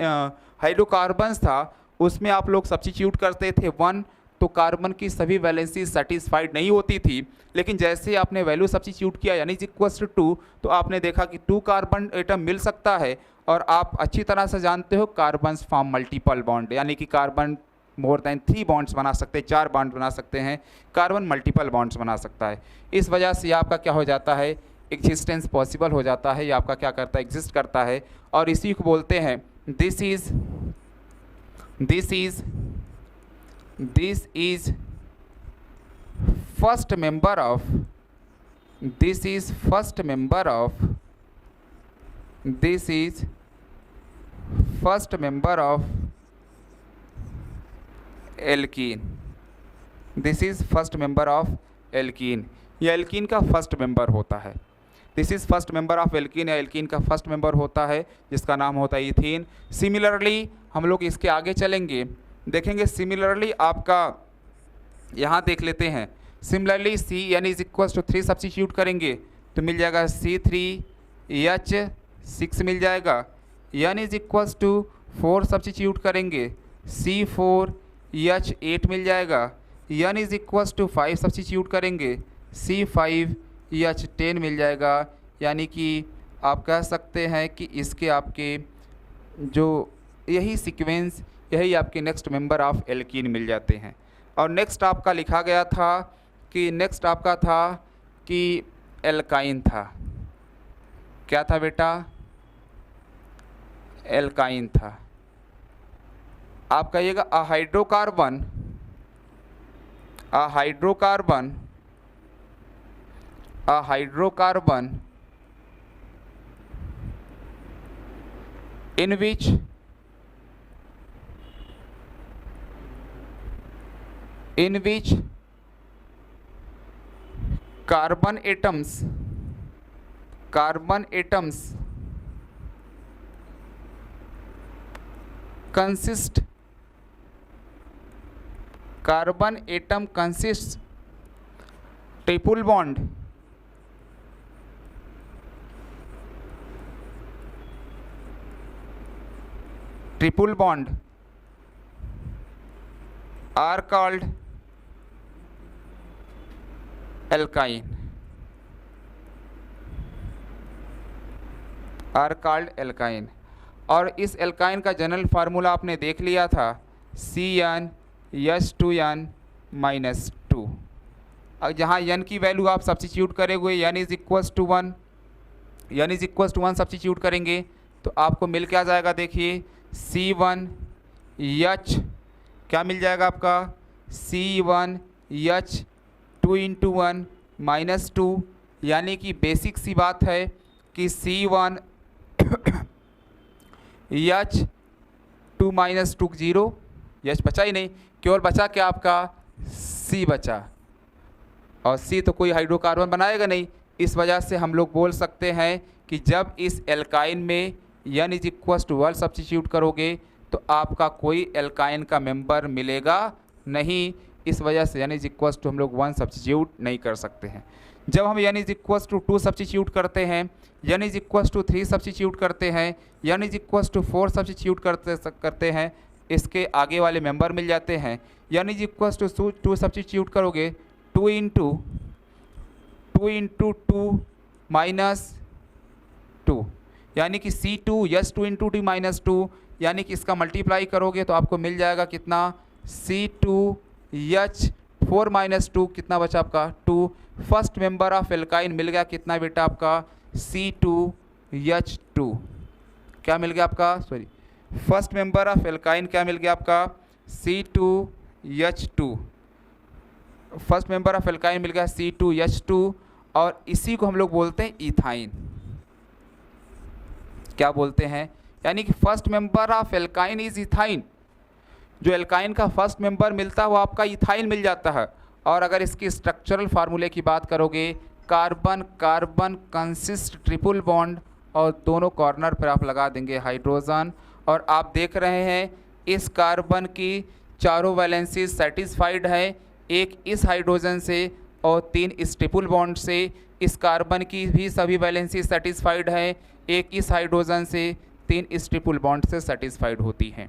हाइड्रोकार्बन्स था, उसमें आप लोग सब्स्टिट्यूट करते थे 1, तो कार्बन की सभी वैलेंसी सेटिस्फाइड नहीं होती थी। लेकिन जैसे आपने वैल्यू सब्स्टिट्यूट किया यानी इक्वल्स टू 2, तो आपने देखा कि 2 कार्बन एटम मिल सकता है। और आप अच्छी तरह से जानते हो कार्बन्स फॉर्म मल्टीपल बॉन्ड, यानी कि कार्बन मोर देन 3 बॉन्ड्स बना सकते हैं, 4 बॉन्ड बना सकते हैं, कार्बन मल्टीपल बॉन्ड्स बना सकता है। इस वजह से आपका क्या हो जाता है, एग्जिस्टेंस पॉसिबल हो जाता है, ये आपका क्या करता है, एग्जिस्ट करता है। और इसी को बोलते हैं this is first member of alkene. This is first member of alkene, यह एल्कीन का फर्स्ट मेंबर होता है। This is first member of alkene, या एल्कीन का फर्स्ट मेंबर होता है, जिसका नाम होता है इथीन। सिमिलरली हम लोग इसके आगे चलेंगे, देखेंगे सिमिलरली आपका यहाँ देख लेते हैं। Similarly Cn is equals to 3 substitute करेंगे तो मिल जाएगा C3H6 मिल जाएगा। n is equals to 4 substitute करेंगे C4H8 मिल जाएगा। n is equals to 5 substitute करेंगे C5H10 मिल जाएगा। यानी कि आप कह सकते हैं कि इसके आपके जो यही सीक्वेंस, यही आपके नेक्स्ट मेंबर ऑफ एल्कीन मिल जाते हैं। और नेक्स्ट आपका लिखा गया था कि नेक्स्ट आपका था कि एल्काइन था। क्या था बेटा, एल्काइन था। आप कहिएगा अ hydrocarbon in which carbon atoms consists triple bond are called alkyne। Are called alkyne. और इस एल्काइन का जनरल फार्मूला आपने देख लिया था, CnH2n-2। अब जहाँ n की वैल्यू आप सब्स्टिट्यूट करेंगे, n is equals to 1, substitute करेंगे तो आपको मिल के आ जाएगा, देखिए C1H क्या मिल जाएगा आपका, C1H 2 × 1 - 2, यानी कि बेसिक सी बात है कि C1H 2 - 2 0, H बचा ही नहीं, केवल बचा क्या आपका C बचा, और C तो कोई हाइड्रोकार्बन बनाएगा नहीं। इस वजह से हम लोग बोल सकते हैं कि जब इस एल्काइन में n is equals to 1 substitute करोगे तो आपका कोई एल्काइन का मेंबर मिलेगा नहीं। इस वजह से n इज इक्वल्स टू हम लोग 1 सब्स्टिट्यूट नहीं कर सकते हैं। जब हम n is equals to 2 substitute करते हैं, n is equals to 3 substitute करते हैं, n is equals to 4 substitute करते हैं, इसके आगे वाले मेंबर मिल जाते हैं। n is equals to 2 substitute करोगे, 2 × 2 - 2, यानी कि C2H 2 × 2 - 2, यानी कि इसका मल्टीप्लाई करोगे तो आपको मिल जाएगा कितना, C2H 4 - 2, कितना बचा आपका 2। फर्स्ट मेंबर ऑफ एल्काइन मिल गया कितना बेटा आपका, C2H2, क्या मिल गया आपका, sorry first member of alkyne क्या मिल गया आपका, C2H2, first member of alkyne मिल गया C2H2, और इसी को हम लोग बोलते हैं इथाइन। क्या बोलते हैं, यानी कि first member of alkyne is ethyne. जो एल्काइन का फर्स्ट मेंबर मिलता है वो आपका इथाइन मिल जाता है। और अगर इसकी स्ट्रक्चरल फार्मूले की बात करोगे, carbon carbon consist triple bond, और दोनों कॉर्नर पर आप लगा देंगे हाइड्रोजन, और आप देख रहे हैं इस कार्बन की चारों वैलेंसी सेटिस्फाइड है, एक इस हाइड्रोजन से और 3 इस ट्रिपल बॉन्ड से। इस कार्बन की भी सभी वैलेंसी सेटिस्फाइड है, एक इस हाइड्रोजन से, 3 इस ट्रिपल बॉन्ड से सेटिस्फाइड होती हैं।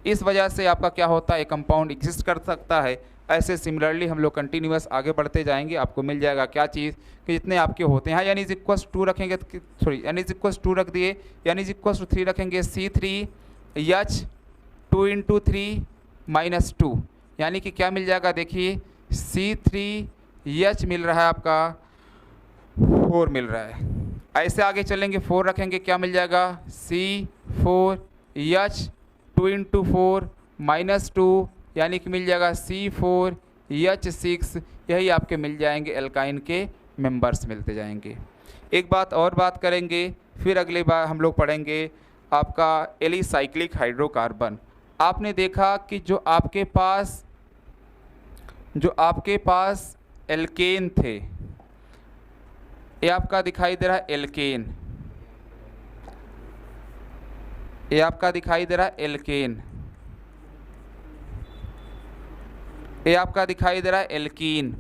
इस वजह से आपका क्या होता है, एक कंपाउंड एग्जिस्ट कर सकता है। ऐसे सिमिलरली हम लोग कंटिन्यूअस आगे बढ़ते जाएंगे, आपको मिल जाएगा क्या चीज़ कि जितने आपके होते हैं, n इज इक्वल्स 2 रखेंगे, सॉरी n इज इक्वल्स 2 रख दिए, n इज इक्वल्स टू 3 रखेंगे, C3H 2 × 3 - 2, यानी कि क्या मिल जाएगा, देखिए C3H मिल रहा है आपका 4 मिल रहा है। ऐसे आगे चलेंगे, 4 रखेंगे, क्या मिल जाएगा, C4H 2 × 4 - 2, यानी कि मिल जाएगा C4H6। यही आपके मिल जाएंगे एल्काइन के मेंबर्स मिलते जाएंगे। एक बात और बात करेंगे, फिर अगली बार हम लोग पढ़ेंगे आपका एलिसाइक्लिक हाइड्रोकार्बन। आपने देखा कि जो आपके पास एल्केन थे, ये आपका दिखाई दे रहा है एल्केन, ये आपका दिखाई दे रहा है एल्केन, ये आपका दिखाई दे रहा है एल्कीन,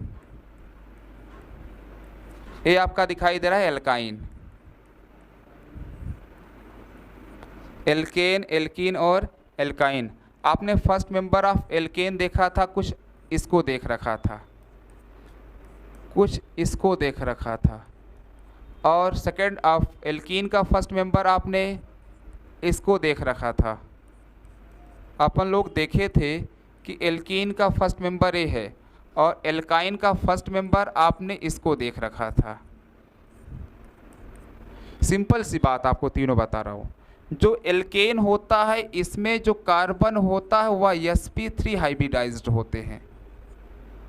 ये आपका दिखाई दे रहा है एल्काइन। एल्केन, एल्कीन और एल्काइन। आपने फर्स्ट मेंबर ऑफ एल्केन देखा था, कुछ इसको देख रखा था, कुछ इसको देख रखा था, और सेकेंड ऑफ एल्कीन का फर्स्ट मेंबर आपने इसको देख रखा था। अपन लोग देखे थे कि एल्कीन का फर्स्ट मेंबर ये है, और एल्काइन का फर्स्ट मेंबर आपने इसको देख रखा था। सिंपल सी बात आपको तीनों बता रहा हूँ। जो एल्केन होता है इसमें जो कार्बन होता है वह sp3 हाइब्रिडाइज्ड होते हैं।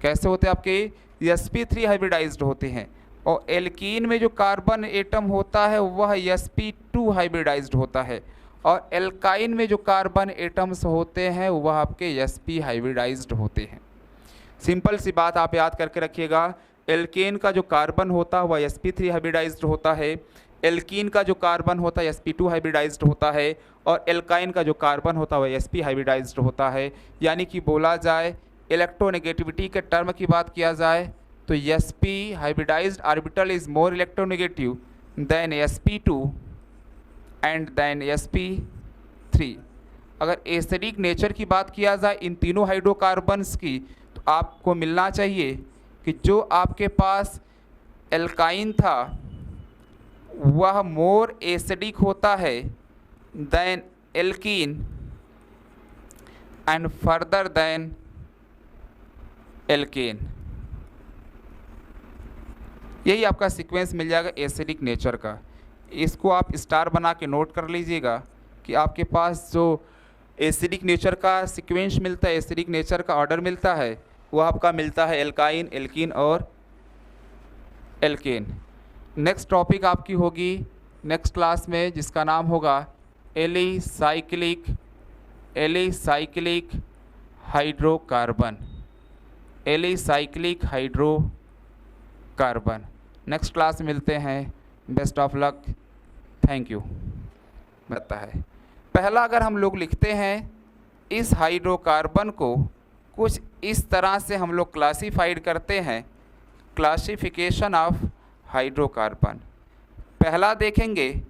कैसे होते हैं आपके, sp3 हाइब्रिडाइज्ड होते हैं। और एल्कीन में जो कार्बन एटम होता है वह sp2 हाइब्रिडाइज्ड होता है, और एल्काइन में जो कार्बन एटम्स होते हैं वह आपके sp हाइब्रिडाइज्ड होते हैं। सिंपल सी बात आप याद करके रखिएगा, एल्केन का जो कार्बन होता है वह sp3 हाइब्रिडाइज्ड होता है, एल्कीन का जो कार्बन होता है sp2 हाइब्रिडाइज्ड होता है, और एल्काइन का जो कार्बन होता है वह sp हाइब्रिडाइज्ड होता है। यानी कि बोला जाए इलेक्ट्रोनेगेटिविटी के टर्म की बात किया जाए तो sp hybridised orbital is more electronegative than sp2 and then sp3। अगर एसिडिक नेचर की बात किया जाए इन तीनों हाइड्रोकार्बन्स की, तो आपको मिलना चाहिए कि जो आपके पास एल्काइन था वह मोर एसिडिक होता है than alkene and further than alkane. यही आपका सीक्वेंस मिल जाएगा एसिडिक नेचर का। इसको आप स्टार बना के नोट कर लीजिएगा कि आपके पास जो एसिडिक नेचर का सीक्वेंस मिलता है, एसिडिक नेचर का ऑर्डर मिलता है, वो आपका मिलता है एल्काइन, एल्कीन और एल्केन। नेक्स्ट टॉपिक आपकी होगी नेक्स्ट क्लास में, जिसका नाम होगा alicyclic hydrocarbon. Alicyclic hydrocarbon. Next class मिलते हैं। Best of luck. Thank you. बताता है पहला, अगर हम लोग लिखते हैं इस हाइड्रोकार्बन को कुछ इस तरह से हम लोग क्लासिफाइड करते हैं। क्लासिफिकेशन ऑफ हाइड्रोकार्बन पहला देखेंगे,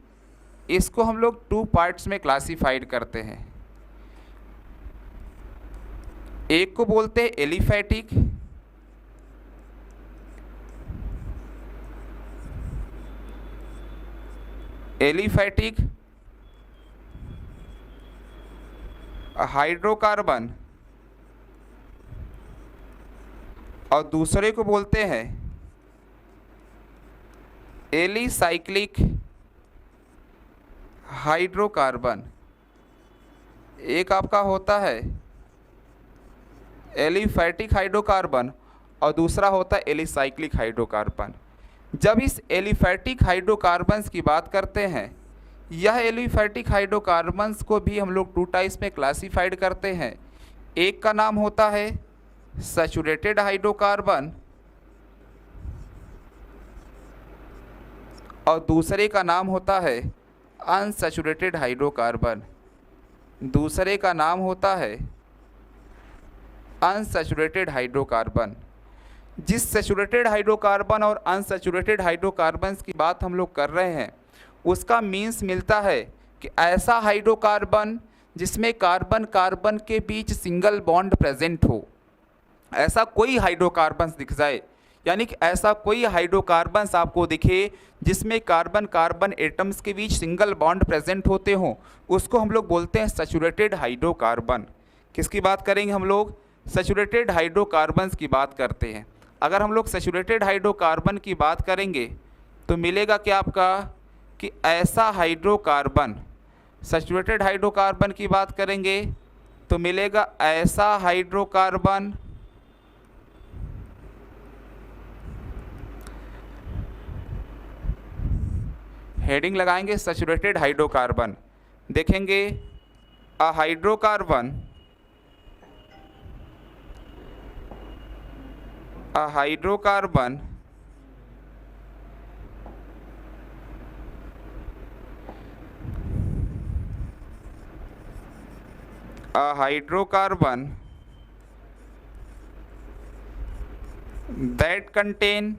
इसको हम लोग 2 पार्ट्स में क्लासिफाइड करते हैं। एक को बोलते हैं एलिफैटिक, हाइड्रोकार्बन, और दूसरे को बोलते हैं एलिसाइक्लिक हाइड्रोकार्बन। एक आपका होता है एलिफैटिक हाइड्रोकार्बन और दूसरा होता है एलिसाइक्लिक हाइड्रोकार्बन। जब इस एलिफैटिक हाइड्रोकार्बन्स की बात करते हैं, यह एलिफैटिक हाइड्रोकार्बन्स को भी हम लोग 2 टाइप्स में क्लासिफाइड करते हैं। एक का नाम होता है सैचुरेटेड हाइड्रोकार्बन और दूसरे का नाम होता है अनसैचुरेटेड हाइड्रोकार्बन। दूसरे का नाम होता है अनसैचुरेटेड हाइड्रोकार्बन। जिस सैचुरेटेड हाइड्रोकार्बन और अनसैचुरेटेड हाइड्रोकार्बन्स की बात हम लोग कर रहे हैं, उसका मीन्स मिलता है कि ऐसा हाइड्रोकार्बन जिसमें कार्बन कार्बन के बीच सिंगल बॉन्ड प्रेजेंट हो। ऐसा कोई हाइड्रोकार्बन्स दिख जाए, यानी कि ऐसा कोई हाइड्रोकार्बन्स आपको दिखे जिसमें कार्बन कार्बन एटम्स के बीच सिंगल बॉन्ड प्रेजेंट होते हों, उसको हम लोग बोलते हैं सैचुरेटेड हाइड्रोकार्बन। किसकी बात करेंगे हम लोग? सैचुरेटेड हाइड्रोकार्बन्स की बात करते हैं। अगर हम लोग सैचुरेटेड हाइड्रोकार्बन की बात करेंगे तो मिलेगा क्या आपका कि ऐसा हाइड्रोकार्बन, सैचुरेटेड हाइड्रोकार्बन की बात करेंगे तो मिलेगा ऐसा हाइड्रोकार्बन हेडिंग लगाएंगे सैचुरेटेड हाइड्रोकार्बन। देखेंगे a hydrocarbon a hydrocarbon that contains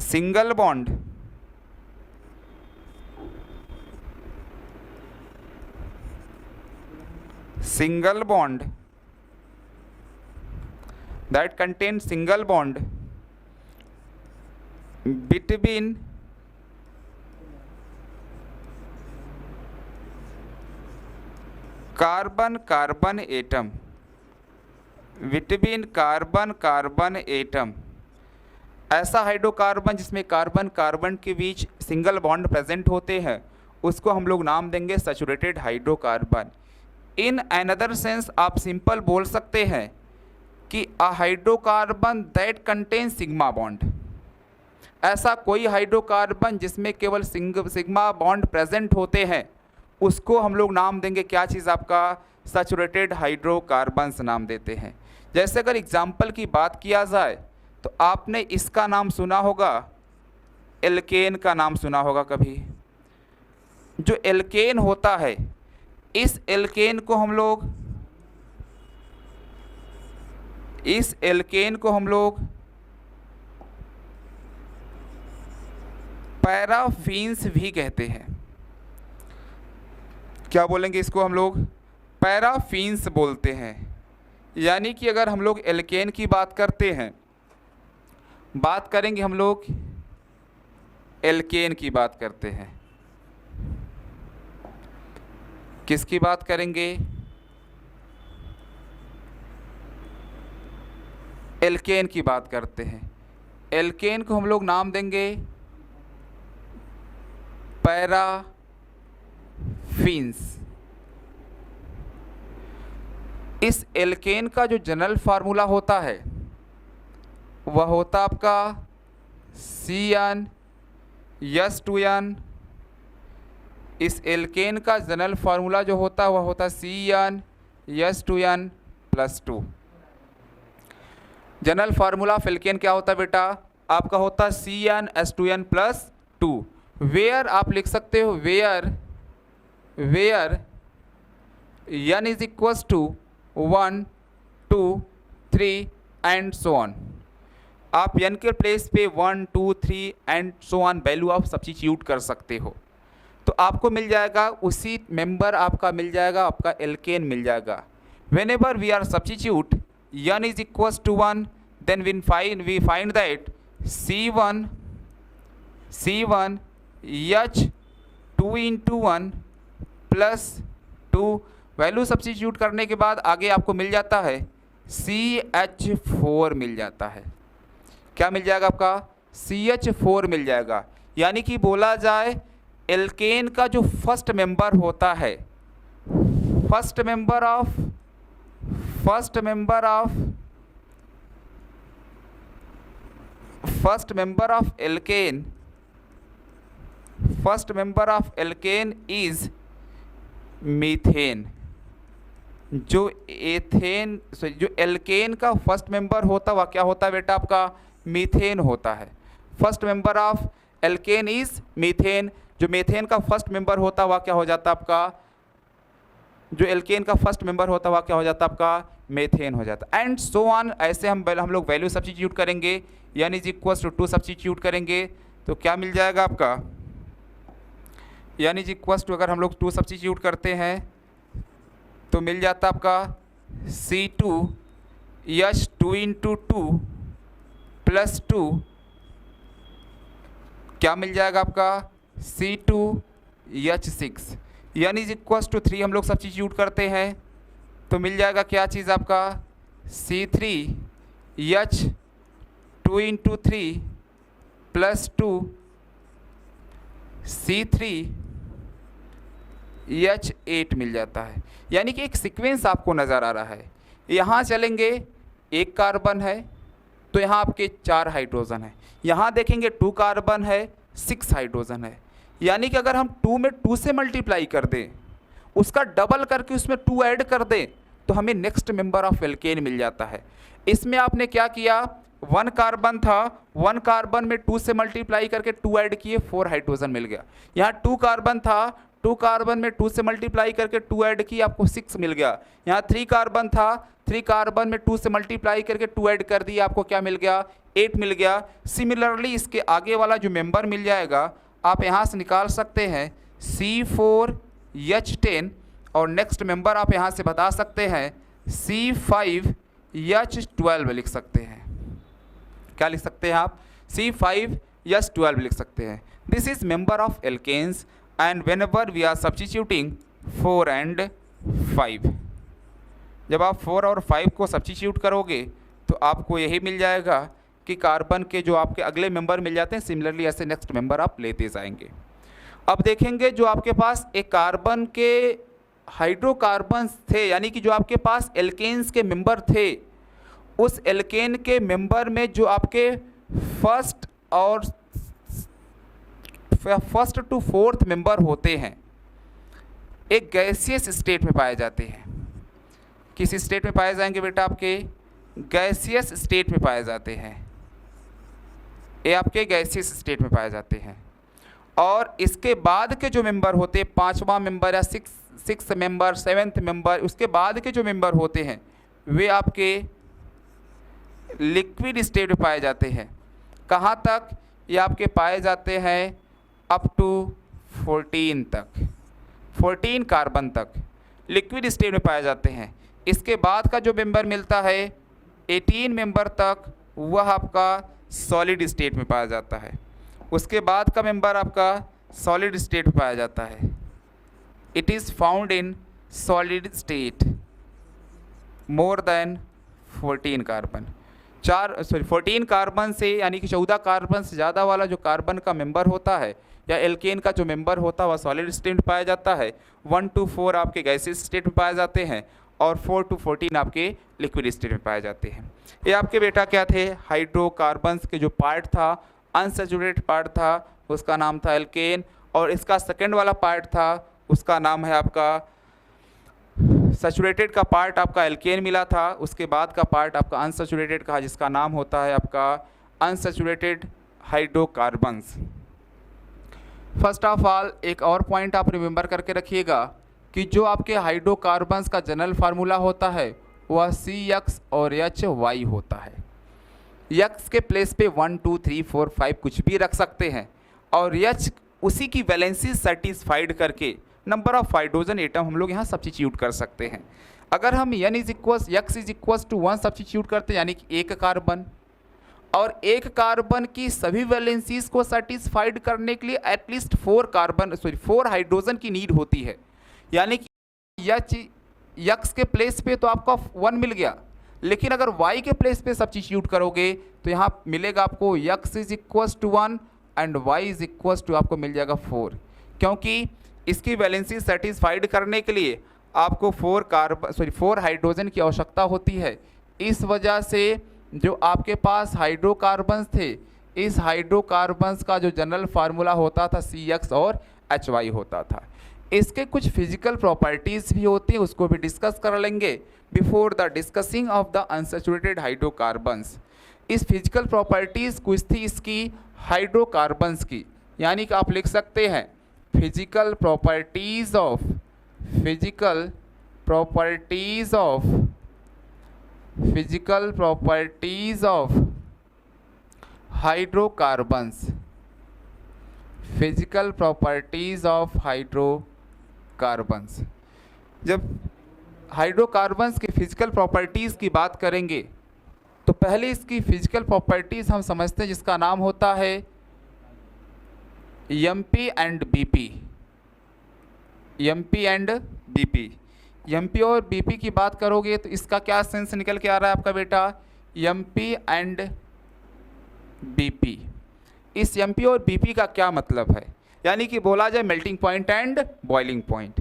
single bond that contains single bond between carbon carbon atom, between carbon carbon atom. ऐसा हाइड्रोकार्बन जिसमें कार्बन कार्बन के बीच सिंगल बॉन्ड प्रेजेंट होते हैं, उसको हम लोग नाम देंगे saturated hydrocarbon. In another sense आप सिंपल बोल सकते हैं कि a hydrocarbon that contain sigma bond. ऐसा कोई हाइड्रोकार्बन जिसमें केवल सिग्मा बॉन्ड प्रेजेंट होते हैं, उसको हम लोग नाम देंगे क्या चीज़? आपका सैचुरेटेड हाइड्रोकार्बन्स नाम देते हैं। जैसे अगर एग्जाम्पल की बात किया जाए तो आपने इसका नाम सुना होगा, एल्केन का नाम सुना होगा कभी। जो एल्केन होता है, इस एल्केन को हम लोग पैराफिन्स भी कहते हैं। क्या बोलेंगे इसको हम लोग? पैराफिन्स बोलते हैं। यानी कि अगर हम लोग एल्केन की बात करते हैं, बात करेंगे हम लोग एल्केन की बात करते हैं, किसकी बात करेंगे? एल्केन की बात करते हैं। एल्केन को हम लोग नाम देंगे पैराफिन्स। इस एल्केन का जो जनरल फार्मूला होता है वह होता आपका CnH2n। इस एल्केन का जनरल फार्मूला जो होता है वह होता CnH2n+2। General formula of alkene क्या होता है बेटा? आपका होता CnH2n+2। वेयर आप लिख सकते हो where n is equals to 1, 2, 3 and so on. आप n के प्लेस पे 1, 2, 3 एंड सो ऑन वैल्यू आप सब्स्टिट्यूट कर सकते हो, तो आपको मिल जाएगा उसी मेंबर आपका मिल जाएगा, आपका एल्केन मिल जाएगा। Whenever we are substitute n is equals to 1, then we find that C1H2 into 1 plus 2 value substitute करने के बाद आगे आपको मिल जाता है CH4 मिल जाता है। क्या मिल जाएगा आपका? CH4 मिल जाएगा। यानी कि बोला जाए एल्केन का जो फर्स्ट मेंबर होता है, first member of alkene is methane. जो एल्केन का फर्स्ट मेंबर होता वह क्या होता है बेटा? आपका मीथेन होता है। First member of alkene is methane. जो मीथेन का फर्स्ट मेंबर होता वह क्या हो जाता आपका? जो एल्केन का फर्स्ट मेंबर होता वह क्या हो जाता आपका? मीथेन हो जाता। And so on. ऐसे हम लोग वैल्यू सब्स्टिट्यूट करेंगे, n is equals to 2 substitute करेंगे तो क्या मिल जाएगा आपका? n इज इक्वल्स टू अगर हम लोग 2 सब्स्टिट्यूट करते हैं तो मिल जाता आपका C2H2 into 2 plus 2 क्या मिल जाएगा आपका? C2H6। n is equals to 3 हम लोग सब्स्टिट्यूट करते हैं तो मिल जाएगा क्या चीज़ आपका? C3H2 into 3 plus 2 C3H8 मिल जाता है। यानी कि एक सीक्वेंस आपको नज़र आ रहा है। यहाँ चलेंगे, एक कार्बन है तो यहाँ आपके 4 हाइड्रोजन है, यहाँ देखेंगे 2 कार्बन है, 6 हाइड्रोजन है। यानी कि अगर हम 2 में 2 से मल्टीप्लाई कर दें, उसका डबल करके उसमें 2 ऐड कर दें तो हमें नेक्स्ट मेंबर ऑफ एल्केन मिल जाता है। इसमें आपने क्या किया? 1 कार्बन था, 1 कार्बन में 2 से मल्टीप्लाई करके 2 ऐड किए, 4 हाइड्रोजन मिल गया। यहाँ 2 कार्बन था, 2 कार्बन में 2 से मल्टीप्लाई करके 2 ऐड किए, आपको 6 मिल गया। यहाँ 3 कार्बन था, 3 कार्बन में 2 से मल्टीप्लाई करके 2 ऐड कर दिया, आपको क्या मिल गया? 8 मिल गया। सिमिलरली इसके आगे वाला जो मेंबर मिल जाएगा आप यहाँ से निकाल सकते हैं C4H10 और नेक्स्ट मेंबर आप यहाँ से बता सकते हैं C5H12 लिख सकते हैं। क्या लिख सकते हैं आप? C5H12 लिख सकते हैं। This is member of alkanes and whenever we are substituting 4 and 5, जब आप 4 और 5 को सब्स्टिट्यूट करोगे तो आपको यही मिल जाएगा कि कार्बन के जो आपके अगले मेंबर मिल जाते हैं। सिमिलरली ऐसे नेक्स्ट मेंबर आप लेते जाएंगे। अब देखेंगे जो आपके पास एक कार्बन के हाइड्रोकार्बन्स थे, यानी कि जो आपके पास एल्केन्स के मेंबर थे, उस एल्केन के मेंबर में जो आपके फर्स्ट टू फोर्थ मेंबर होते हैं एक गैसियस स्टेट में पाए जाते हैं। किस स्टेट में पाए जाएंगे बेटा? आपके गैसियस स्टेट में पाए जाते हैं। ये आपके गैसियस स्टेट में पाए जाते हैं। और इसके बाद के जो मेंबर होते हैं, 5वां मेंबर या 6th मेंबर, 7th मेंबर, उसके बाद के जो मेंबर होते हैं वे आपके लिक्विड स्टेट में पाए जाते हैं। कहाँ तक? ये आपके पाए जाते हैं अप टू 14 तक, 14 कार्बन तक। लिक्विड स्टेट में पाए जाते हैं। इसके बाद का जो मेंबर मिलता है 18 मेंबर तक, वह आपका सॉलिड स्टेट में पाया जाता है। उसके बाद का मेंबर आपका सॉलिड स्टेट में पाया जाता है। It is found in solid state more than 14 carbon. 14 carbon से, यानी कि 14 कार्बन से ज़्यादा वाला जो कार्बन का मेंबर होता है या एल्केन का जो मेंबर होता है वह सॉलिड स्टेट में पाया जाता है। 1 to 4 आपके गैसेस स्टेट में पाए जाते हैं और 4 to 14 आपके लिक्विड स्टेट में पाए जाते हैं। ये आपके बेटा क्या थे, हाइड्रोकार्बन्स के जो पार्ट था, अनसैचुरेटेड पार्ट था, उसका नाम था एल्केन, और इसका सेकेंड वाला पार्ट था, उसका नाम है आपका सैचुरेटेड का पार्ट आपका एल्केन मिला था। उसके बाद का पार्ट आपका अनसैचुरेटेड का, जिसका नाम होता है आपका unsaturated hydrocarbons. First of all एक और पॉइंट आप रिमेंबर करके रखिएगा कि जो आपके हाइड्रोकार्बन्स का जनरल फार्मूला होता है वह CX और HY होता है। X के प्लेस पे 1 2 3 4 5 कुछ भी रख सकते हैं, और H उसी की वैलेंसी सेटिस्फाइड करके नंबर ऑफ हाइड्रोजन एटम हम लोग यहाँ सब्स्टिट्यूट कर सकते हैं। अगर हम X is equals to 1 substitute करते हैं, यानी कि एक कार्बन, और एक कार्बन की सभी वैलेंसीज को सेटिस्फाइड करने के लिए एटलीस्ट 4 हाइड्रोजन की नीड होती है। यानी कि X के प्लेस पे तो आपका 1 मिल गया, लेकिन अगर Y के प्लेस पे सब्स्टिट्यूट करोगे तो यहाँ मिलेगा आपको X is equals to 1 and Y is equals to आपको मिल जाएगा 4, क्योंकि इसकी वैलेंसी सेटिस्फाइड करने के लिए आपको 4 हाइड्रोजन की आवश्यकता होती है। इस वजह से जो आपके पास हाइड्रोकार्बन्स थे, इस हाइड्रोकार्बन्स का जो जनरल फार्मूला होता था CX और HY होता था। इसके कुछ फिजिकल प्रॉपर्टीज़ भी होती हैं, उसको भी डिस्कस कर लेंगे before the discussing of the unsaturated hydrocarbons. इस फिजिकल प्रॉपर्टीज़ कुछ थी इसकी हाइड्रोकार्बन्स की, यानी कि आप लिख सकते हैं physical properties of hydrocarbons. Physical properties of hydrocarbons. जब हाइड्रोकार्बन्स की फिजिकल प्रॉपर्टीज़ की बात करेंगे तो पहले इसकी फिजिकल प्रॉपर्टीज़ हम समझते हैं, जिसका नाम होता है MP एंड BP। MP और BP की बात करोगे तो इसका क्या सेंस निकल के आ रहा है आपका बेटा, MP एंड BP। इस MP और BP का क्या मतलब है, यानी कि बोला जाए melting point and boiling point.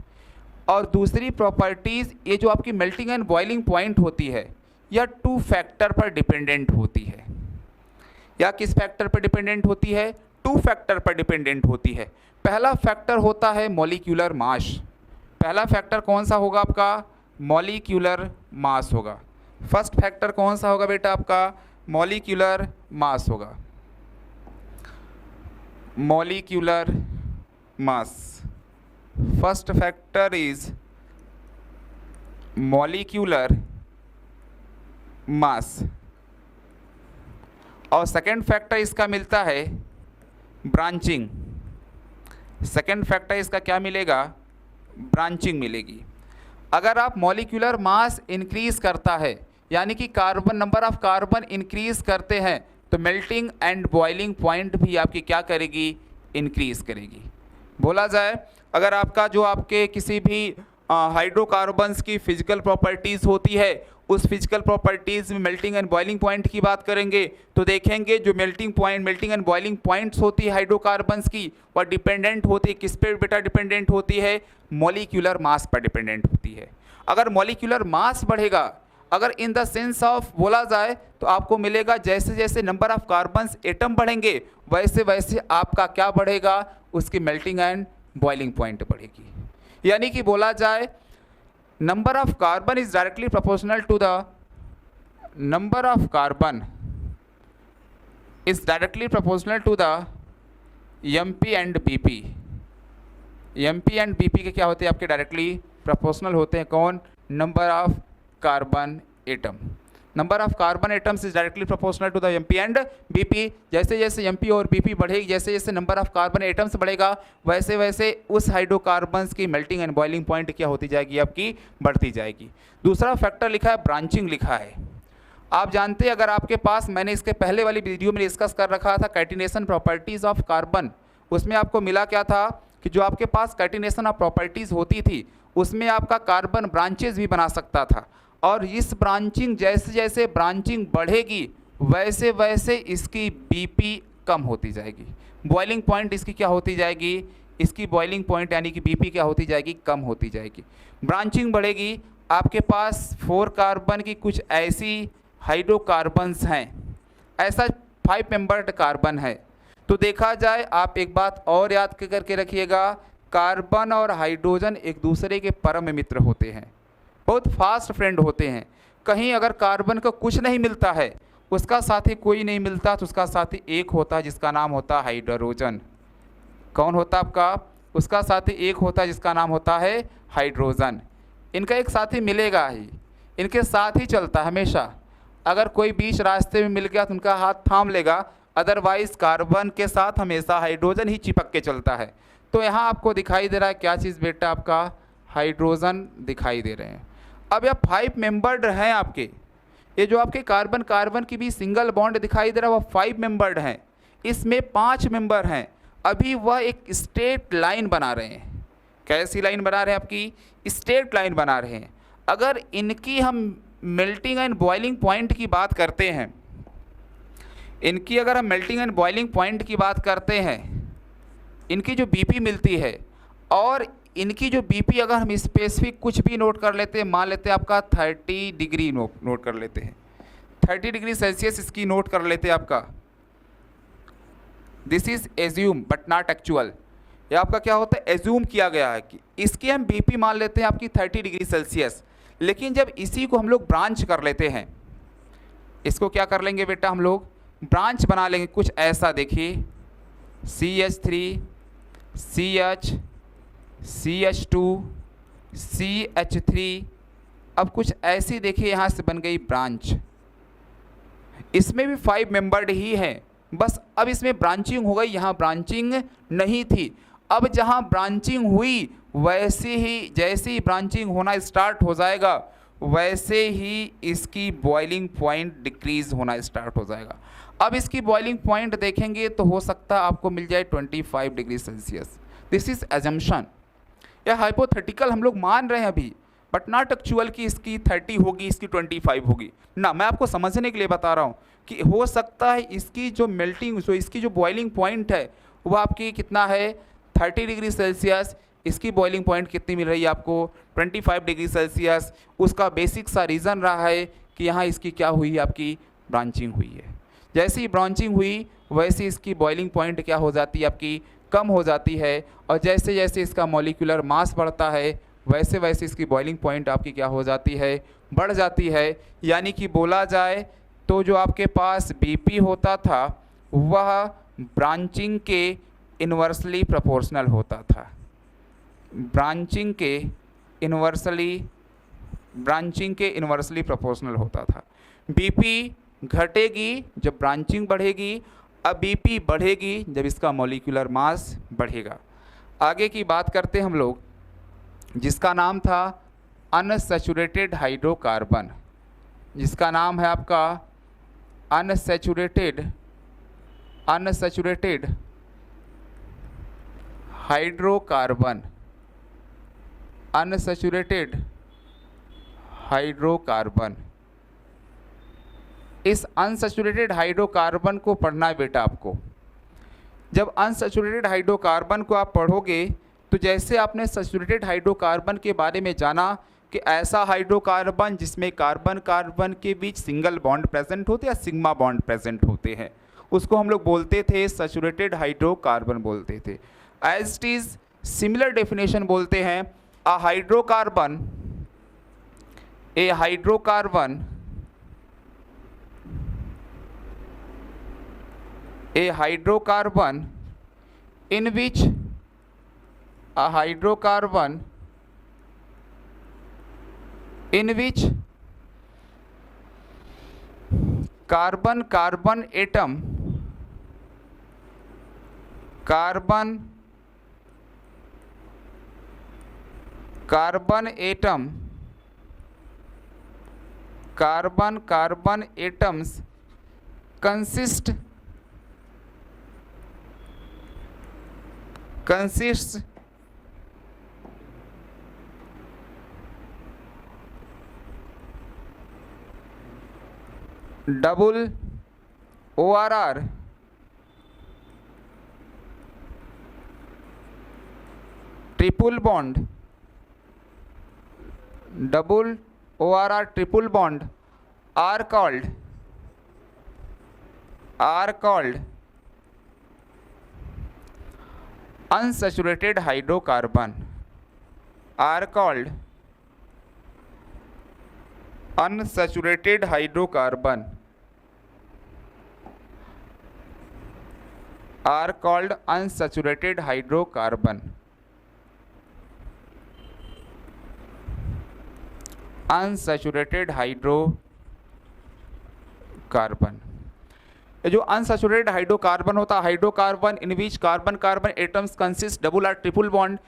और दूसरी प्रॉपर्टीज़, ये जो आपकी मेल्टिंग एंड बॉइलिंग पॉइंट होती है यह 2 फैक्टर पर डिपेंडेंट होती है। या किस फैक्टर पर डिपेंडेंट होती है, 2 फैक्टर पर डिपेंडेंट होती है। पहला फैक्टर होता है मॉलिक्यूलर मास। पहला फैक्टर कौन सा होगा आपका, मॉलिक्यूलर मास होगा। फर्स्ट फैक्टर कौन सा होगा बेटा आपका, मॉलिक्यूलर मास होगा। Molecular mass, first factor is molecular mass. और सेकेंड फैक्टर इसका मिलता है ब्रांचिंग। सेकेंड फैक्टर इसका क्या मिलेगा, ब्रांचिंग मिलेगी। अगर आप मॉलिक्यूलर मास इंक्रीज करता है, यानी कि carbon number of carbon increase करते हैं, तो मेल्टिंग एंड बॉइलिंग पॉइंट भी आपकी क्या करेगी, इंक्रीज करेगी। बोला जाए अगर आपका जो आपके किसी भी हाइड्रोकार्बन्स की फिजिकल प्रॉपर्टीज़ होती है, उस फिजिकल प्रॉपर्टीज़ में मेल्टिंग एंड बॉइलिंग पॉइंट की बात करेंगे तो देखेंगे जो मेल्टिंग एंड बॉइलिंग पॉइंट्स होती है हाइड्रोकार्बन्स की, वह डिपेंडेंट होती है किस पे बेटा, डिपेंडेंट होती है मॉलिक्यूलर मास पर डिपेंडेंट होती है। अगर मॉलिक्यूलर मास बढ़ेगा, अगर इन द सेंस ऑफ बोला जाए तो आपको मिलेगा जैसे जैसे नंबर ऑफ कार्बन्स एटम बढ़ेंगे वैसे वैसे आपका क्या बढ़ेगा, उसकी मेल्टिंग एंड बॉइलिंग पॉइंट बढ़ेगी। यानी कि बोला जाए number of carbon is directly proportional to the number of carbon is directly proportional to the MP and BP। MP and BP के क्या होते हैं आपके, डायरेक्टली प्रोपोर्शनल होते हैं। कौन, number of carbon atom. Number of carbon atoms is directly proportional to the MP and BP. जैसे जैसे एमपी और बीपी बढ़ेगी, जैसे जैसे नंबर ऑफ कार्बन एटम्स बढ़ेगा, वैसे वैसे उस हाइड्रोकार्बन्स की मेल्टिंग एंड बॉइलिंग पॉइंट क्या होती जाएगी, आपकी बढ़ती जाएगी। दूसरा फैक्टर लिखा है ब्रांचिंग लिखा है। आप जानते हैं, अगर आपके पास, मैंने इसके पहले वाली वीडियो में डिस्कस कर रखा था कैटिनेशन प्रॉपर्टीज़ ऑफ कार्बन, उसमें आपको मिला क्या था कि जो आपके पास कैटिनेशन ऑफ प्रॉपर्टीज़ होती थी उसमें आपका कार्बन ब्रांचेज भी बना सकता था, और इस ब्रांचिंग, जैसे जैसे ब्रांचिंग बढ़ेगी वैसे वैसे इसकी बीपी कम होती जाएगी, बॉइलिंग पॉइंट इसकी क्या होती जाएगी, इसकी बॉइलिंग पॉइंट यानी कि बीपी क्या होती जाएगी, कम होती जाएगी। ब्रांचिंग बढ़ेगी, आपके पास 4 कार्बन की कुछ ऐसी हाइड्रोकार्बन्स हैं, ऐसा 5 मेंबर्ड कार्बन है। तो देखा जाए, आप एक बात और याद करके रखिएगा, कार्बन और हाइड्रोजन एक दूसरे के परम मित्र होते हैं, बहुत फास्ट फ्रेंड होते हैं। कहीं अगर कार्बन को कुछ नहीं मिलता है, उसका साथी कोई नहीं मिलता, तो उसका साथी एक होता है जिसका नाम होता है हाइड्रोजन। कौन होता है आपका, उसका साथी एक होता है जिसका नाम होता है हाइड्रोजन। इनका एक साथी मिलेगा ही, इनके साथ ही चलता है हमेशा। अगर कोई बीच रास्ते में मिल गया तो उनका हाथ थाम लेगा, अदरवाइज कार्बन के साथ हमेशा हाइड्रोजन ही चिपक के चलता है। तो यहाँ आपको दिखाई दे रहा है क्या चीज़ बेटा, आपका हाइड्रोजन दिखाई दे रहे हैं। अब यह 5 मेंबर्ड हैं आपके, ये जो आपके कार्बन कार्बन की भी सिंगल बॉन्ड दिखाई दे रहा है, वह 5 मेंबर्ड हैं, इसमें 5 मेंबर हैं। अभी वह एक स्ट्रेट लाइन बना रहे हैं। कैसी लाइन बना रहे हैं, आपकी स्ट्रेट लाइन बना रहे हैं। अगर इनकी हम मेल्टिंग एंड बॉइलिंग पॉइंट की बात करते हैं, इनकी अगर हम मेल्टिंग एंड बॉइलिंग पॉइंट की बात करते हैं, इनकी जो बीपी मिलती है, और इनकी जो बीपी अगर हम स्पेसिफिक कुछ भी नोट कर लेते हैं, मान लेते हैं आपका 30 डिग्री नोट कर लेते हैं, 30 डिग्री सेल्सियस इसकी नोट कर लेते हैं आपका। This is assume but not actual. ये आपका क्या होता है, एज्यूम किया गया है कि इसकी हम बीपी मान लेते हैं आपकी 30 डिग्री सेल्सियस। लेकिन जब इसी को हम लोग ब्रांच कर लेते हैं, इसको क्या कर लेंगे बेटा, हम लोग ब्रांच बना लेंगे कुछ ऐसा। देखिए CH3 CH CH2 CH3, अब कुछ ऐसी देखिए यहाँ से बन गई ब्रांच। इसमें भी 5 मेंबर्ड ही है, बस अब इसमें ब्रांचिंग हो गई, यहाँ ब्रांचिंग नहीं थी। अब जहाँ ब्रांचिंग हुई वैसे ही, जैसे ही ब्रांचिंग होना स्टार्ट हो जाएगा वैसे ही इसकी बॉइलिंग पॉइंट डिक्रीज होना स्टार्ट हो जाएगा। अब इसकी बॉइलिंग पॉइंट देखेंगे तो हो सकता है आपको मिल जाए 25 degree Celsius. This is assumption, या हाइपोथेटिकल हम लोग मान रहे हैं अभी, बट नॉट एक्चुअल कि इसकी 30 होगी, इसकी 25 होगी ना। मैं आपको समझने के लिए बता रहा हूँ कि हो सकता है इसकी जो मेल्टिंग, जो इसकी जो बॉइलिंग पॉइंट है वह आपकी कितना है, 30 डिग्री सेल्सियस। इसकी बॉइलिंग पॉइंट कितनी मिल रही है आपको, 25 डिग्री सेल्सियस। उसका बेसिक सा रीज़न रहा है कि यहाँ इसकी क्या हुई है, आपकी ब्रांचिंग हुई है। जैसे ही ब्रांचिंग हुई वैसे इसकी बॉइलिंग पॉइंट क्या हो जाती है, आपकी कम हो जाती है। और जैसे जैसे इसका मॉलिक्यूलर मास बढ़ता है वैसे वैसे इसकी बॉइलिंग पॉइंट आपकी क्या हो जाती है, बढ़ जाती है। यानी कि बोला जाए तो जो आपके पास बीपी होता था वह ब्रांचिंग के इन्वर्सली प्रोपोर्शनल होता था, ब्रांचिंग के इन्वर्सली प्रोपोर्शनल होता था। बीपी घटेगी जब ब्रांचिंग बढ़ेगी, अब बीपी बढ़ेगी जब इसका मॉलिक्यूलर मास बढ़ेगा। आगे की बात करते हैं हम लोग, जिसका नाम था अनसैचुरेटेड हाइड्रोकार्बन, जिसका नाम है आपका अनसैचुरेटेड हाइड्रोकार्बन, अनसैचुरेटेड हाइड्रोकार्बन। इस अनसैचुरेटेड हाइड्रोकार्बन को पढ़ना है बेटा आपको। जब अनसैचुरेटेड हाइड्रोकार्बन को आप पढ़ोगे तो जैसे आपने सैचुरेटेड हाइड्रोकार्बन के बारे में जाना कि ऐसा हाइड्रोकार्बन जिसमें कार्बन कार्बन के बीच सिंगल बॉन्ड प्रेजेंट होते या सिग्मा बॉन्ड प्रेजेंट होते हैं, उसको हम लोग बोलते थे सैचुरेटेड हाइड्रोकार्बन बोलते थे। As it is similar definition बोलते हैं, a hydrocarbon in which a hydrocarbon in which carbon carbon atom, carbon carbon atom, carbon carbon atoms consist double ORR, triple bond, double ORR triple bond are called unsaturated hydrocarbon, are called unsaturated hydrocarbon, are called unsaturated hydrocarbon, unsaturated hydrocarbon। ये जो अनसैचुरेटेड हाइड्रोकार्बन होता है, hydrocarbon in which carbon carbon atoms consist double or triple bond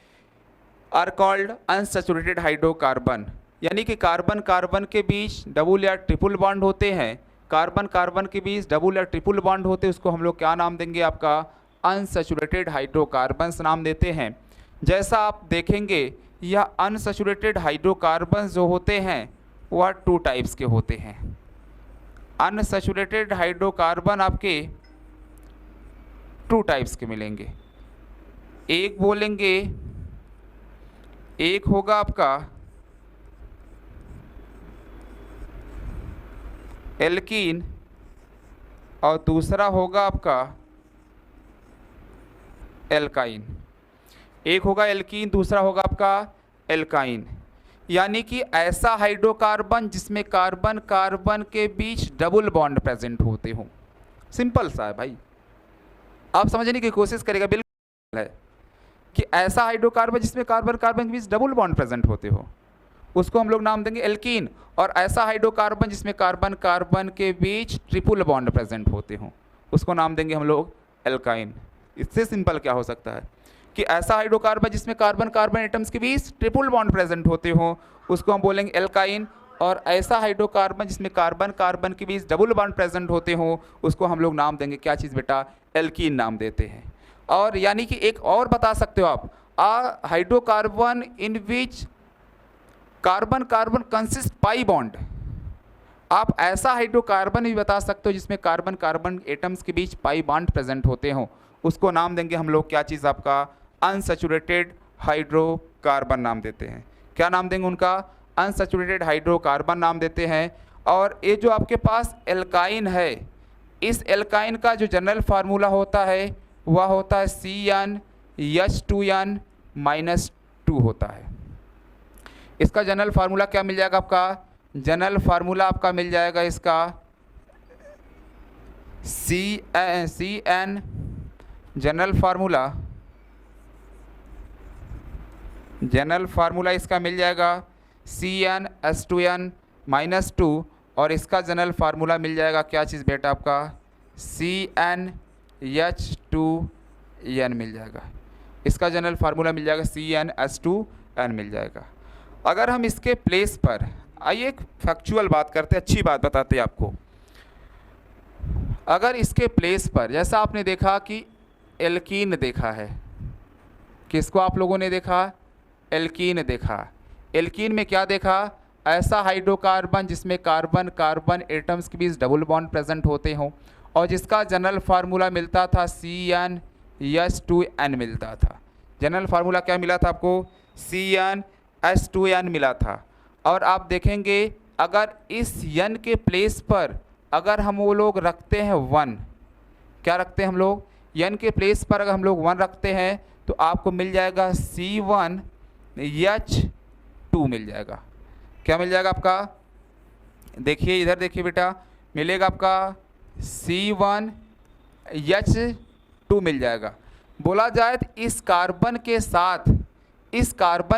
are called unsaturated hydrocarbon. यानी कि कार्बन कार्बन के बीच डबल या ट्रिपल बॉन्ड होते हैं, कार्बन कार्बन के बीच डबल या ट्रिपल बॉन्ड होते हैं, उसको हम लोग क्या नाम देंगे, आपका अनसैचुरेटेड हाइड्रोकार्बन्स नाम देते हैं। जैसा आप देखेंगे यह अनसैचुरेटेड हाइड्रोकार्बन्स जो होते हैं वह 2 टाइप्स के होते हैं। अनसैचुरेटेड हाइड्रोकार्बन आपके 2 टाइप्स के मिलेंगे। एक बोलेंगे, एक होगा आपका एल्कीन और दूसरा होगा आपका एल्काइन। एक होगा एल्कीन, दूसरा होगा आपका एल्काइन। यानी कि ऐसा हाइड्रोकार्बन जिसमें कार्बन कार्बन के बीच डबल बॉन्ड प्रेजेंट होते हो। सिंपल सा है भाई, आप समझने की कोशिश करेगा, बिल्कुल है कि ऐसा हाइड्रोकार्बन जिसमें कार्बन कार्बन के बीच डबल बॉन्ड प्रेजेंट होते हो उसको हम लोग नाम देंगे एल्कीन, और ऐसा हाइड्रोकार्बन जिसमें कार्बन कार्बन के बीच ट्रिपल बॉन्ड प्रेजेंट होते हो उसको नाम देंगे हम लोग एल्काइन। इससे सिंपल क्या हो सकता है कि ऐसा हाइड्रोकार्बन जिसमें कार्बन कार्बन एटम्स के बीच ट्रिपल बॉन्ड प्रेजेंट होते हो उसको हम बोलेंगे एल्काइन, और ऐसा हाइड्रोकार्बन जिसमें कार्बन कार्बन के बीच डबल बॉन्ड प्रेजेंट होते हो उसको हम लोग नाम देंगे क्या चीज़ बेटा, एल्कीन नाम देते हैं। और यानी कि एक और बता सकते हो आप, hydrocarbon in which carbon carbon consist pi bond. आप ऐसा हाइड्रोकार्बन भी बता सकते हो जिसमें कार्बन कार्बन एटम्स के बीच पाई बॉन्ड प्रेजेंट होते हो उसको नाम देंगे हम लोग क्या चीज़, आपका अनसैचुरेटेड हाइड्रोकार्बन नाम देते हैं। क्या नाम देंगे उनका, अनसैचुरेटेड हाइड्रोकार्बन नाम देते हैं। और ये जो आपके पास एल्काइन है, इस एल्काइन का जो जनरल फार्मूला होता है वह होता है CnH2n-2 होता है। इसका जनरल फार्मूला क्या मिल जाएगा आपका, जनरल फार्मूला आपका मिल जाएगा इसका CN, जनरल फार्मूला इसका मिल जाएगा CnH2n-2, और इसका जनरल फार्मूला मिल जाएगा क्या चीज़ बेटा, आपका CnH2n मिल जाएगा। इसका जनरल फार्मूला मिल जाएगा CnH2n मिल जाएगा। अगर हम इसके प्लेस पर आइए एक फैक्चुअल बात करते हैं, अच्छी बात बताते हैं आपको। अगर इसके प्लेस पर जैसा आपने देखा कि एल्कीन देखा है, किसको आप लोगों ने देखा, एल्कीन देखा। एल्कीन में क्या देखा, ऐसा हाइड्रोकार्बन जिसमें कार्बन कार्बन एटम्स के बीच डबल बॉन्ड प्रेजेंट होते हों और जिसका जनरल फार्मूला मिलता था CnH2n मिलता था। जनरल फार्मूला क्या मिला था आपको, CnH2n मिला था। और आप देखेंगे अगर इस n के प्लेस पर अगर हम वो लोग रखते हैं 1, क्या रखते हैं हम लोग, n के प्लेस पर अगर हम लोग 1 रखते हैं तो आपको मिल जाएगा C1H2 मिल जाएगा। क्या मिल जाएगा आपका, देखिए इधर देखिए बेटा, मिलेगा आपका C1H2 मिल जाएगा। बोला जाए तो इस कार्बन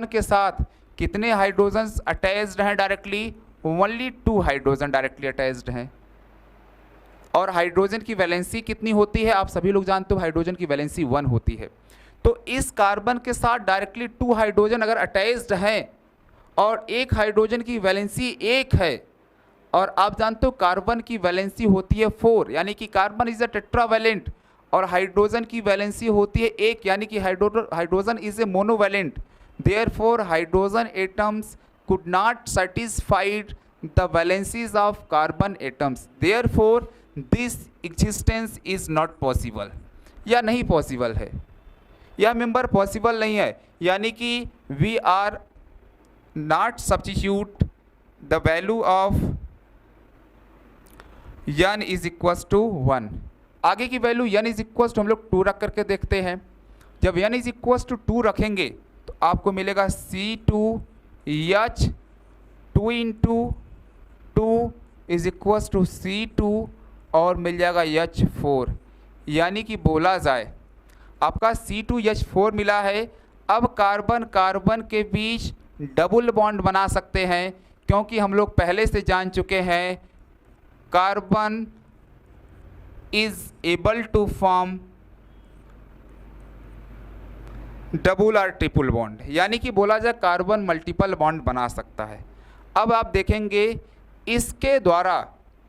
के साथ कितने हाइड्रोजन्स अटैच्ड हैं directly, only 2 hydrogen directly attached हैं। और हाइड्रोजन की वैलेंसी कितनी होती है, आप सभी लोग जानते हो हाइड्रोजन की वैलेंसी 1 होती है। तो इस कार्बन के साथ डायरेक्टली 2 हाइड्रोजन अगर अटैच्ड हैं और एक हाइड्रोजन की वैलेंसी 1 है, और आप जानते हो कार्बन की वैलेंसी होती है 4, यानी कि कार्बन इज अ टेट्रावैलेंट, और हाइड्रोजन की वैलेंसी होती है 1, यानी कि hydrogen is a monovalent. Therefore hydrogen atoms could not satisfied the valencies of carbon atoms, therefore this existence is not possible, या नहीं पॉसिबल है, यह मेंबर पॉसिबल नहीं है, यानी कि we are not substitute the value of n is equals to 1। आगे की value n is equals to हम लोग 2 रख करके देखते हैं। जब n इज इक्वल्स टू 2 रखेंगे तो आपको मिलेगा C2H 2 into 2 is equals to C2 और मिल जाएगा H4, यानी कि बोला जाए आपका C2H4 मिला है। अब कार्बन कार्बन के बीच डबल बॉन्ड बना सकते हैं, क्योंकि हम लोग पहले से जान चुके हैं carbon is able to form double और ट्रिपल बॉन्ड, यानी कि बोला जाए कार्बन मल्टीपल बॉन्ड बना सकता है। अब आप देखेंगे इसके द्वारा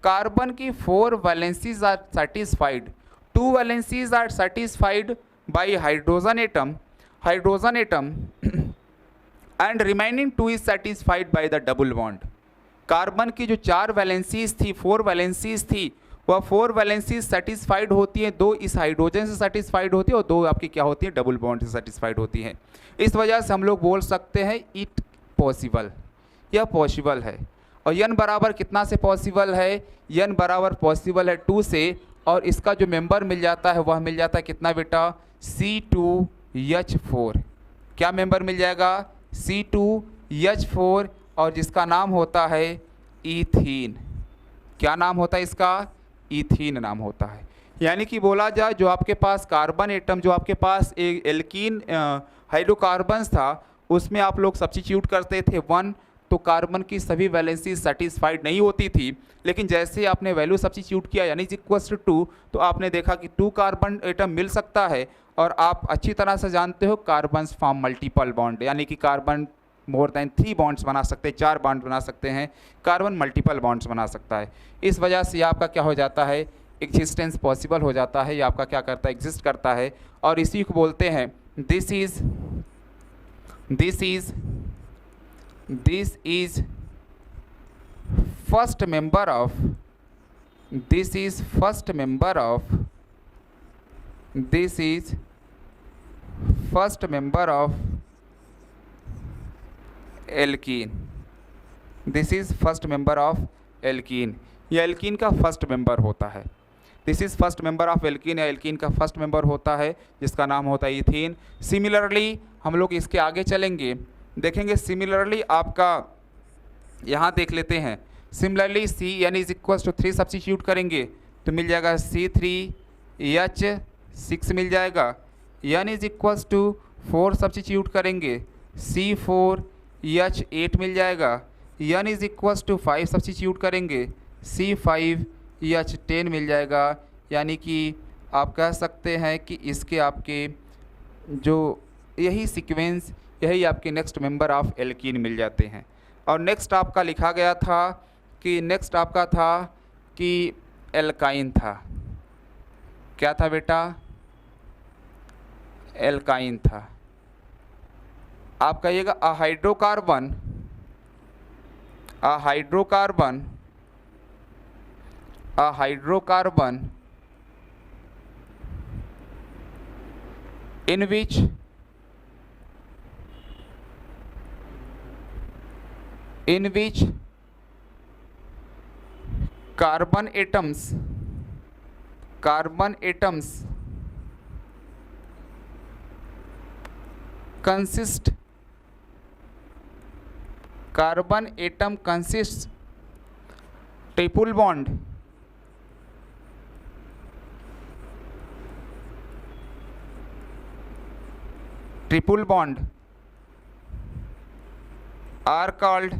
कार्बन की 4 valencies are satisfied, 2 valencies are satisfied by hydrogen atom and remaining 2 is satisfied by the double bond. Carbon की जो 4 वैलेंसीज थी, 4 वैलेंसीज थी, वह 4 वैलेंसीज सेटिस्फाइड होती हैं, 2 इस हाइड्रोजन से सेटिस्फाइड होती है और 2 आपकी क्या होती है, डबल बॉन्ड से सेटिस्फाइड होती हैं। इस वजह से हम लोग बोल सकते हैं इट पॉसिबल, यह पॉसिबल है। और n बराबर कितना से पॉसिबल है, n बराबर पॉसिबल है 2 से, और इसका जो मेंबर मिल जाता है वह मिल जाता है कितना बेटा, C2H4। क्या मेंबर मिल जाएगा, C2H4, और जिसका नाम होता है ईथीन। क्या नाम होता है इसका, ईथीन नाम होता है। यानी कि बोला जाए जो आपके पास कार्बन एटम, जो आपके पास एक एल्कीन हाइड्रोकार्बन्स था, उसमें आप लोग सब्स्टिट्यूट करते थे 1, तो कार्बन की सभी वैलेंसी सेटिस्फाइड नहीं होती थी। लेकिन जैसे आपने वैल्यू सब्स्टिट्यूट किया यानी इक्वल्स टू 2, तो आपने देखा कि 2 कार्बन एटम मिल सकता है। और आप अच्छी तरह से जानते हो कार्बन्स फॉर्म मल्टीपल बॉन्ड, यानी कि कार्बन मोर देन 3 बॉन्ड्स बना सकते हैं, 4 बॉन्ड बना सकते हैं, कार्बन मल्टीपल बॉन्ड्स बना सकता है। इस वजह से आपका क्या हो जाता है, एग्जिस्टेंस पॉसिबल हो जाता है, ये आपका क्या करता है, एग्जिस्ट करता है। और इसी को बोलते हैं this is first member of alkene. This is first member of alkene, यह एल्कीन का फर्स्ट मेंबर होता है। This is first member of alkene, या एल्कीन का फर्स्ट मेंबर होता है, जिसका नाम होता है इथीन। सिमिलरली हम लोग इसके आगे चलेंगे, देखेंगे सिमिलरली आपका यहाँ देख लेते हैं। Similarly Cn is equals to 3 substitute करेंगे तो मिल जाएगा C3H6 मिल जाएगा। n is equals to 4 substitute करेंगे C4H8 मिल जाएगा। n is equals to 5 substitute करेंगे C5H10 मिल जाएगा। यानी कि आप कह सकते हैं कि इसके आपके जो यही सीक्वेंस, यही आपके नेक्स्ट मेंबर ऑफ एल्कीन मिल जाते हैं। और नेक्स्ट आपका लिखा गया था कि नेक्स्ट आपका था कि एल्काइन था। क्या था बेटा, एल्काइन था। आप कहिएगा अ hydrocarbon in which carbon atoms consists triple bond are called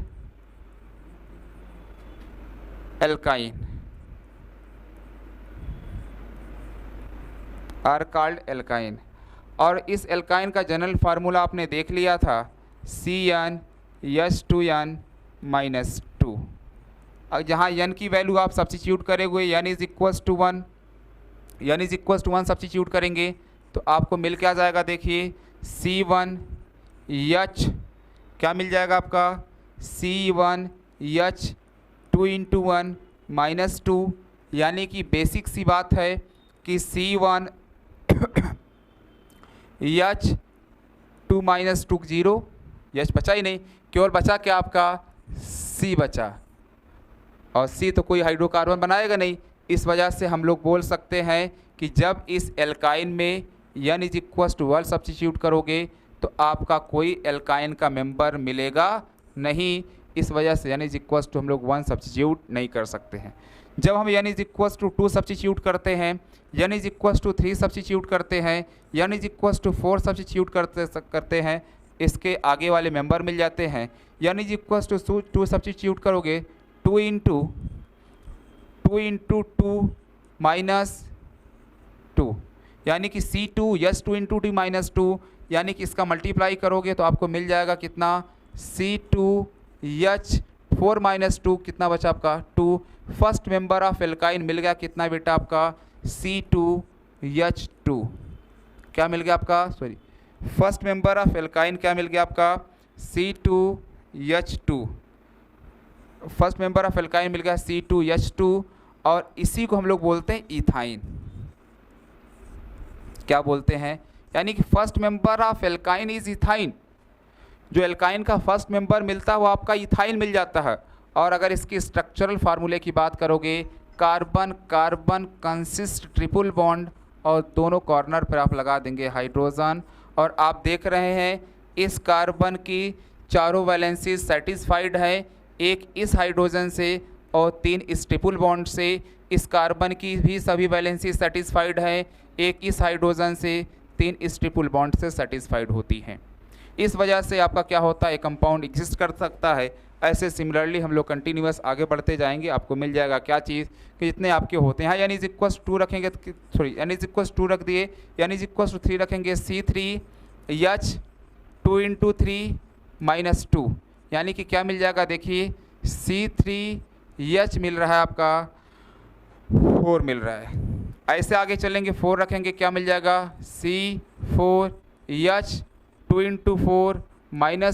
alkyne। Are called alkyne. और इस एल्काइन का जनरल फार्मूला आपने देख लिया था, CnH2n-2। अब जहाँ n की वैल्यू आप सब्स्टिट्यूट करेंगे, n is equals to 1, substitute करेंगे तो आपको मिल के आ जाएगा, देखिए C1H क्या मिल जाएगा आपका, C1H 2 × 1 - 2, यानी कि बेसिक सी बात है कि C1H 2 - 2 0, H बचा ही नहीं, केवल बचा क्या आपका C बचा, और C तो कोई हाइड्रोकार्बन बनाएगा नहीं। इस वजह से हम लोग बोल सकते हैं कि जब इस एल्काइन में n is equals to 1 substitute करोगे तो आपका कोई एल्काइन का मेंबर मिलेगा नहीं। इस वजह से n इज इक्वल्स टू हम लोग 1 सब्स्टिट्यूट नहीं कर सकते हैं। जब हम n is equals to 2 substitute करते हैं, n is equals to 3 substitute करते हैं, n is equals to 4 substitute करते हैं, इसके आगे वाले मेंबर मिल जाते हैं। n is equals to 2 substitute करोगे, 2 × 2 - 2, यानी कि C2H 2 × 2 - 2, यानी कि इसका मल्टीप्लाई करोगे तो आपको मिल जाएगा कितना, C2H 4 - 2, कितना बचा आपका 2। फर्स्ट मेंबर ऑफ एल्काइन मिल गया कितना बेटा आपका, C2H2, क्या मिल गया आपका, sorry first member of alkyne क्या मिल गया आपका, C2H2, first member of alkyne मिल गया C2H2, और इसी को हम लोग बोलते हैं इथाइन। क्या बोलते हैं, यानी कि first member of alkyne is ethyne. जो एल्काइन का फर्स्ट मेंबर मिलता है वो आपका इथाइन मिल जाता है। और अगर इसकी स्ट्रक्चरल फार्मूले की बात करोगे, carbon carbon consist triple bond, और दोनों कॉर्नर पर आप लगा देंगे हाइड्रोजन, और आप देख रहे हैं इस कार्बन की चारों वैलेंसी सेटिस्फाइड है, एक इस हाइड्रोजन से और 3 इस ट्रिपल बॉन्ड से। इस कार्बन की भी सभी वैलेंसी सेटिस्फाइड है, एक इस हाइड्रोजन से, 3 इस ट्रिपल बॉन्ड से सेटिस्फाइड होती हैं। इस वजह से आपका क्या होता है, एक कंपाउंड एग्जिस्ट कर सकता है। ऐसे सिमिलरली हम लोग कंटिन्यूअस आगे बढ़ते जाएंगे, आपको मिल जाएगा क्या चीज़ कि जितने आपके होते हैं, n इज इक्वल्स 2 रखेंगे, सॉरी n इज इक्वल्स 2 रख दिए, n इज इक्वल्स टू 3 रखेंगे, C3H 2 × 3 - 2, यानी कि क्या मिल जाएगा, देखिए C3H मिल रहा है आपका 4 मिल रहा है। ऐसे आगे चलेंगे, 4 रखेंगे, क्या मिल जाएगा, C4H 2 × 4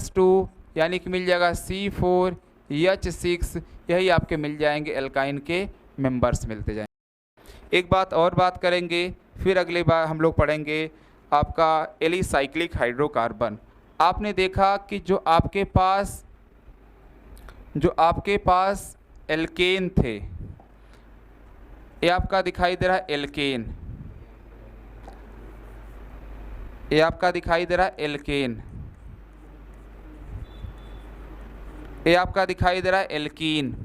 - 2, यानी कि मिल जाएगा C4H6। यही आपके मिल जाएंगे एल्काइन के मेंबर्स मिलते जाएंगे। एक बात और बात करेंगे, फिर अगली बार हम लोग पढ़ेंगे आपका एलिसाइक्लिक हाइड्रोकार्बन। आपने देखा कि जो आपके पास एल्केन थे, ये आपका दिखाई दे रहा है एल्केन, ये आपका दिखाई दे रहा है एल्केन, ये आपका दिखाई दे रहा है एल्कीन,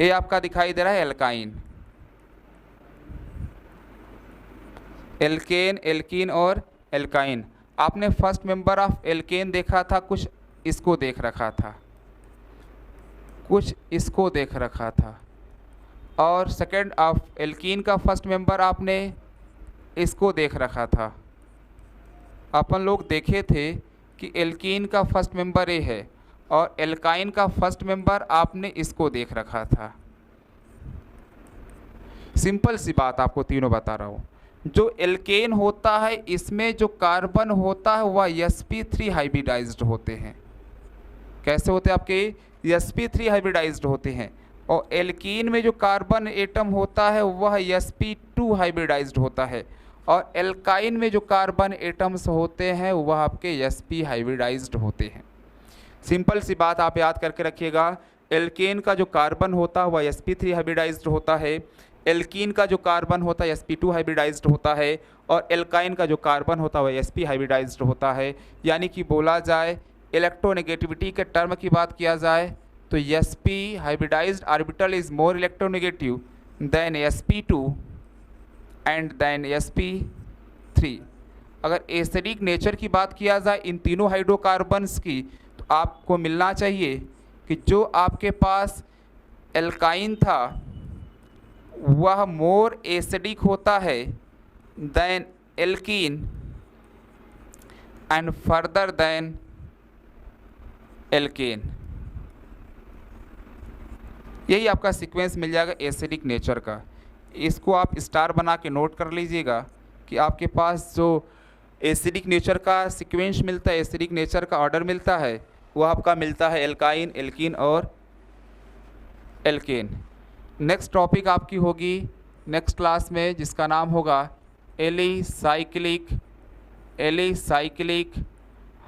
ये आपका दिखाई दे रहा है एल्काइन। एल्केन, एल्कीन और एल्काइन। आपने फर्स्ट मेंबर ऑफ एल्केन देखा था, कुछ इसको देख रखा था, कुछ इसको देख रखा था, और सेकेंड ऑफ एल्कीन का फर्स्ट मेंबर आपने इसको देख रखा था। अपन लोग देखे थे कि एल्कीन का फर्स्ट मेंबर ये है, और एल्काइन का फर्स्ट मेंबर आपने इसको देख रखा था। सिंपल सी बात आपको तीनों बता रहा हूँ। जो एल्केन होता है, इसमें जो कार्बन होता है वह sp3 हाइब्रिडाइज्ड होते हैं। कैसे होते हैं आपके, sp3 हाइब्रिडाइज्ड होते हैं। और एल्कीन में जो कार्बन एटम होता है वह sp2 हाइब्रिडाइज्ड होता है, और एल्काइन में जो कार्बन एटम्स होते हैं वह आपके sp हाइब्रिडाइज्ड होते हैं। सिंपल सी बात आप याद करके रखिएगा, एल्केन का जो कार्बन होता है वह sp3 हाइब्रिडाइज्ड होता है, एल्कीन का जो कार्बन होता है sp2 हाइब्रिडाइज्ड होता है, और एल्काइन का जो कार्बन होता है वह sp हाइब्रिडाइज्ड होता है। यानी कि बोला जाए, इलेक्ट्रोनेगेटिविटी के टर्म की बात किया जाए तो sp hybridised orbital is more electronegative than sp2 and then sp3। अगर एसिडिक नेचर की बात किया जाए इन तीनों हाइड्रोकार्बन्स की, तो आपको मिलना चाहिए कि जो आपके पास एल्काइन था वह मोर एसिडिक होता है than alkene and further than alkane. यही आपका सीक्वेंस मिल जाएगा एसिडिक नेचर का। इसको आप स्टार बना के नोट कर लीजिएगा कि आपके पास जो एसिडिक नेचर का सीक्वेंस मिलता है, एसिडिक नेचर का ऑर्डर मिलता है, वो आपका मिलता है एल्काइन, एल्कीन और एल्केन। नेक्स्ट टॉपिक आपकी होगी नेक्स्ट क्लास में, जिसका नाम होगा alicyclic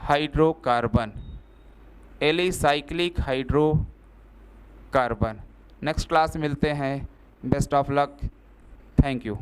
hydrocarbon. Alicyclic hydrocarbon. Next class मिलते हैं। Best of luck. Thank you.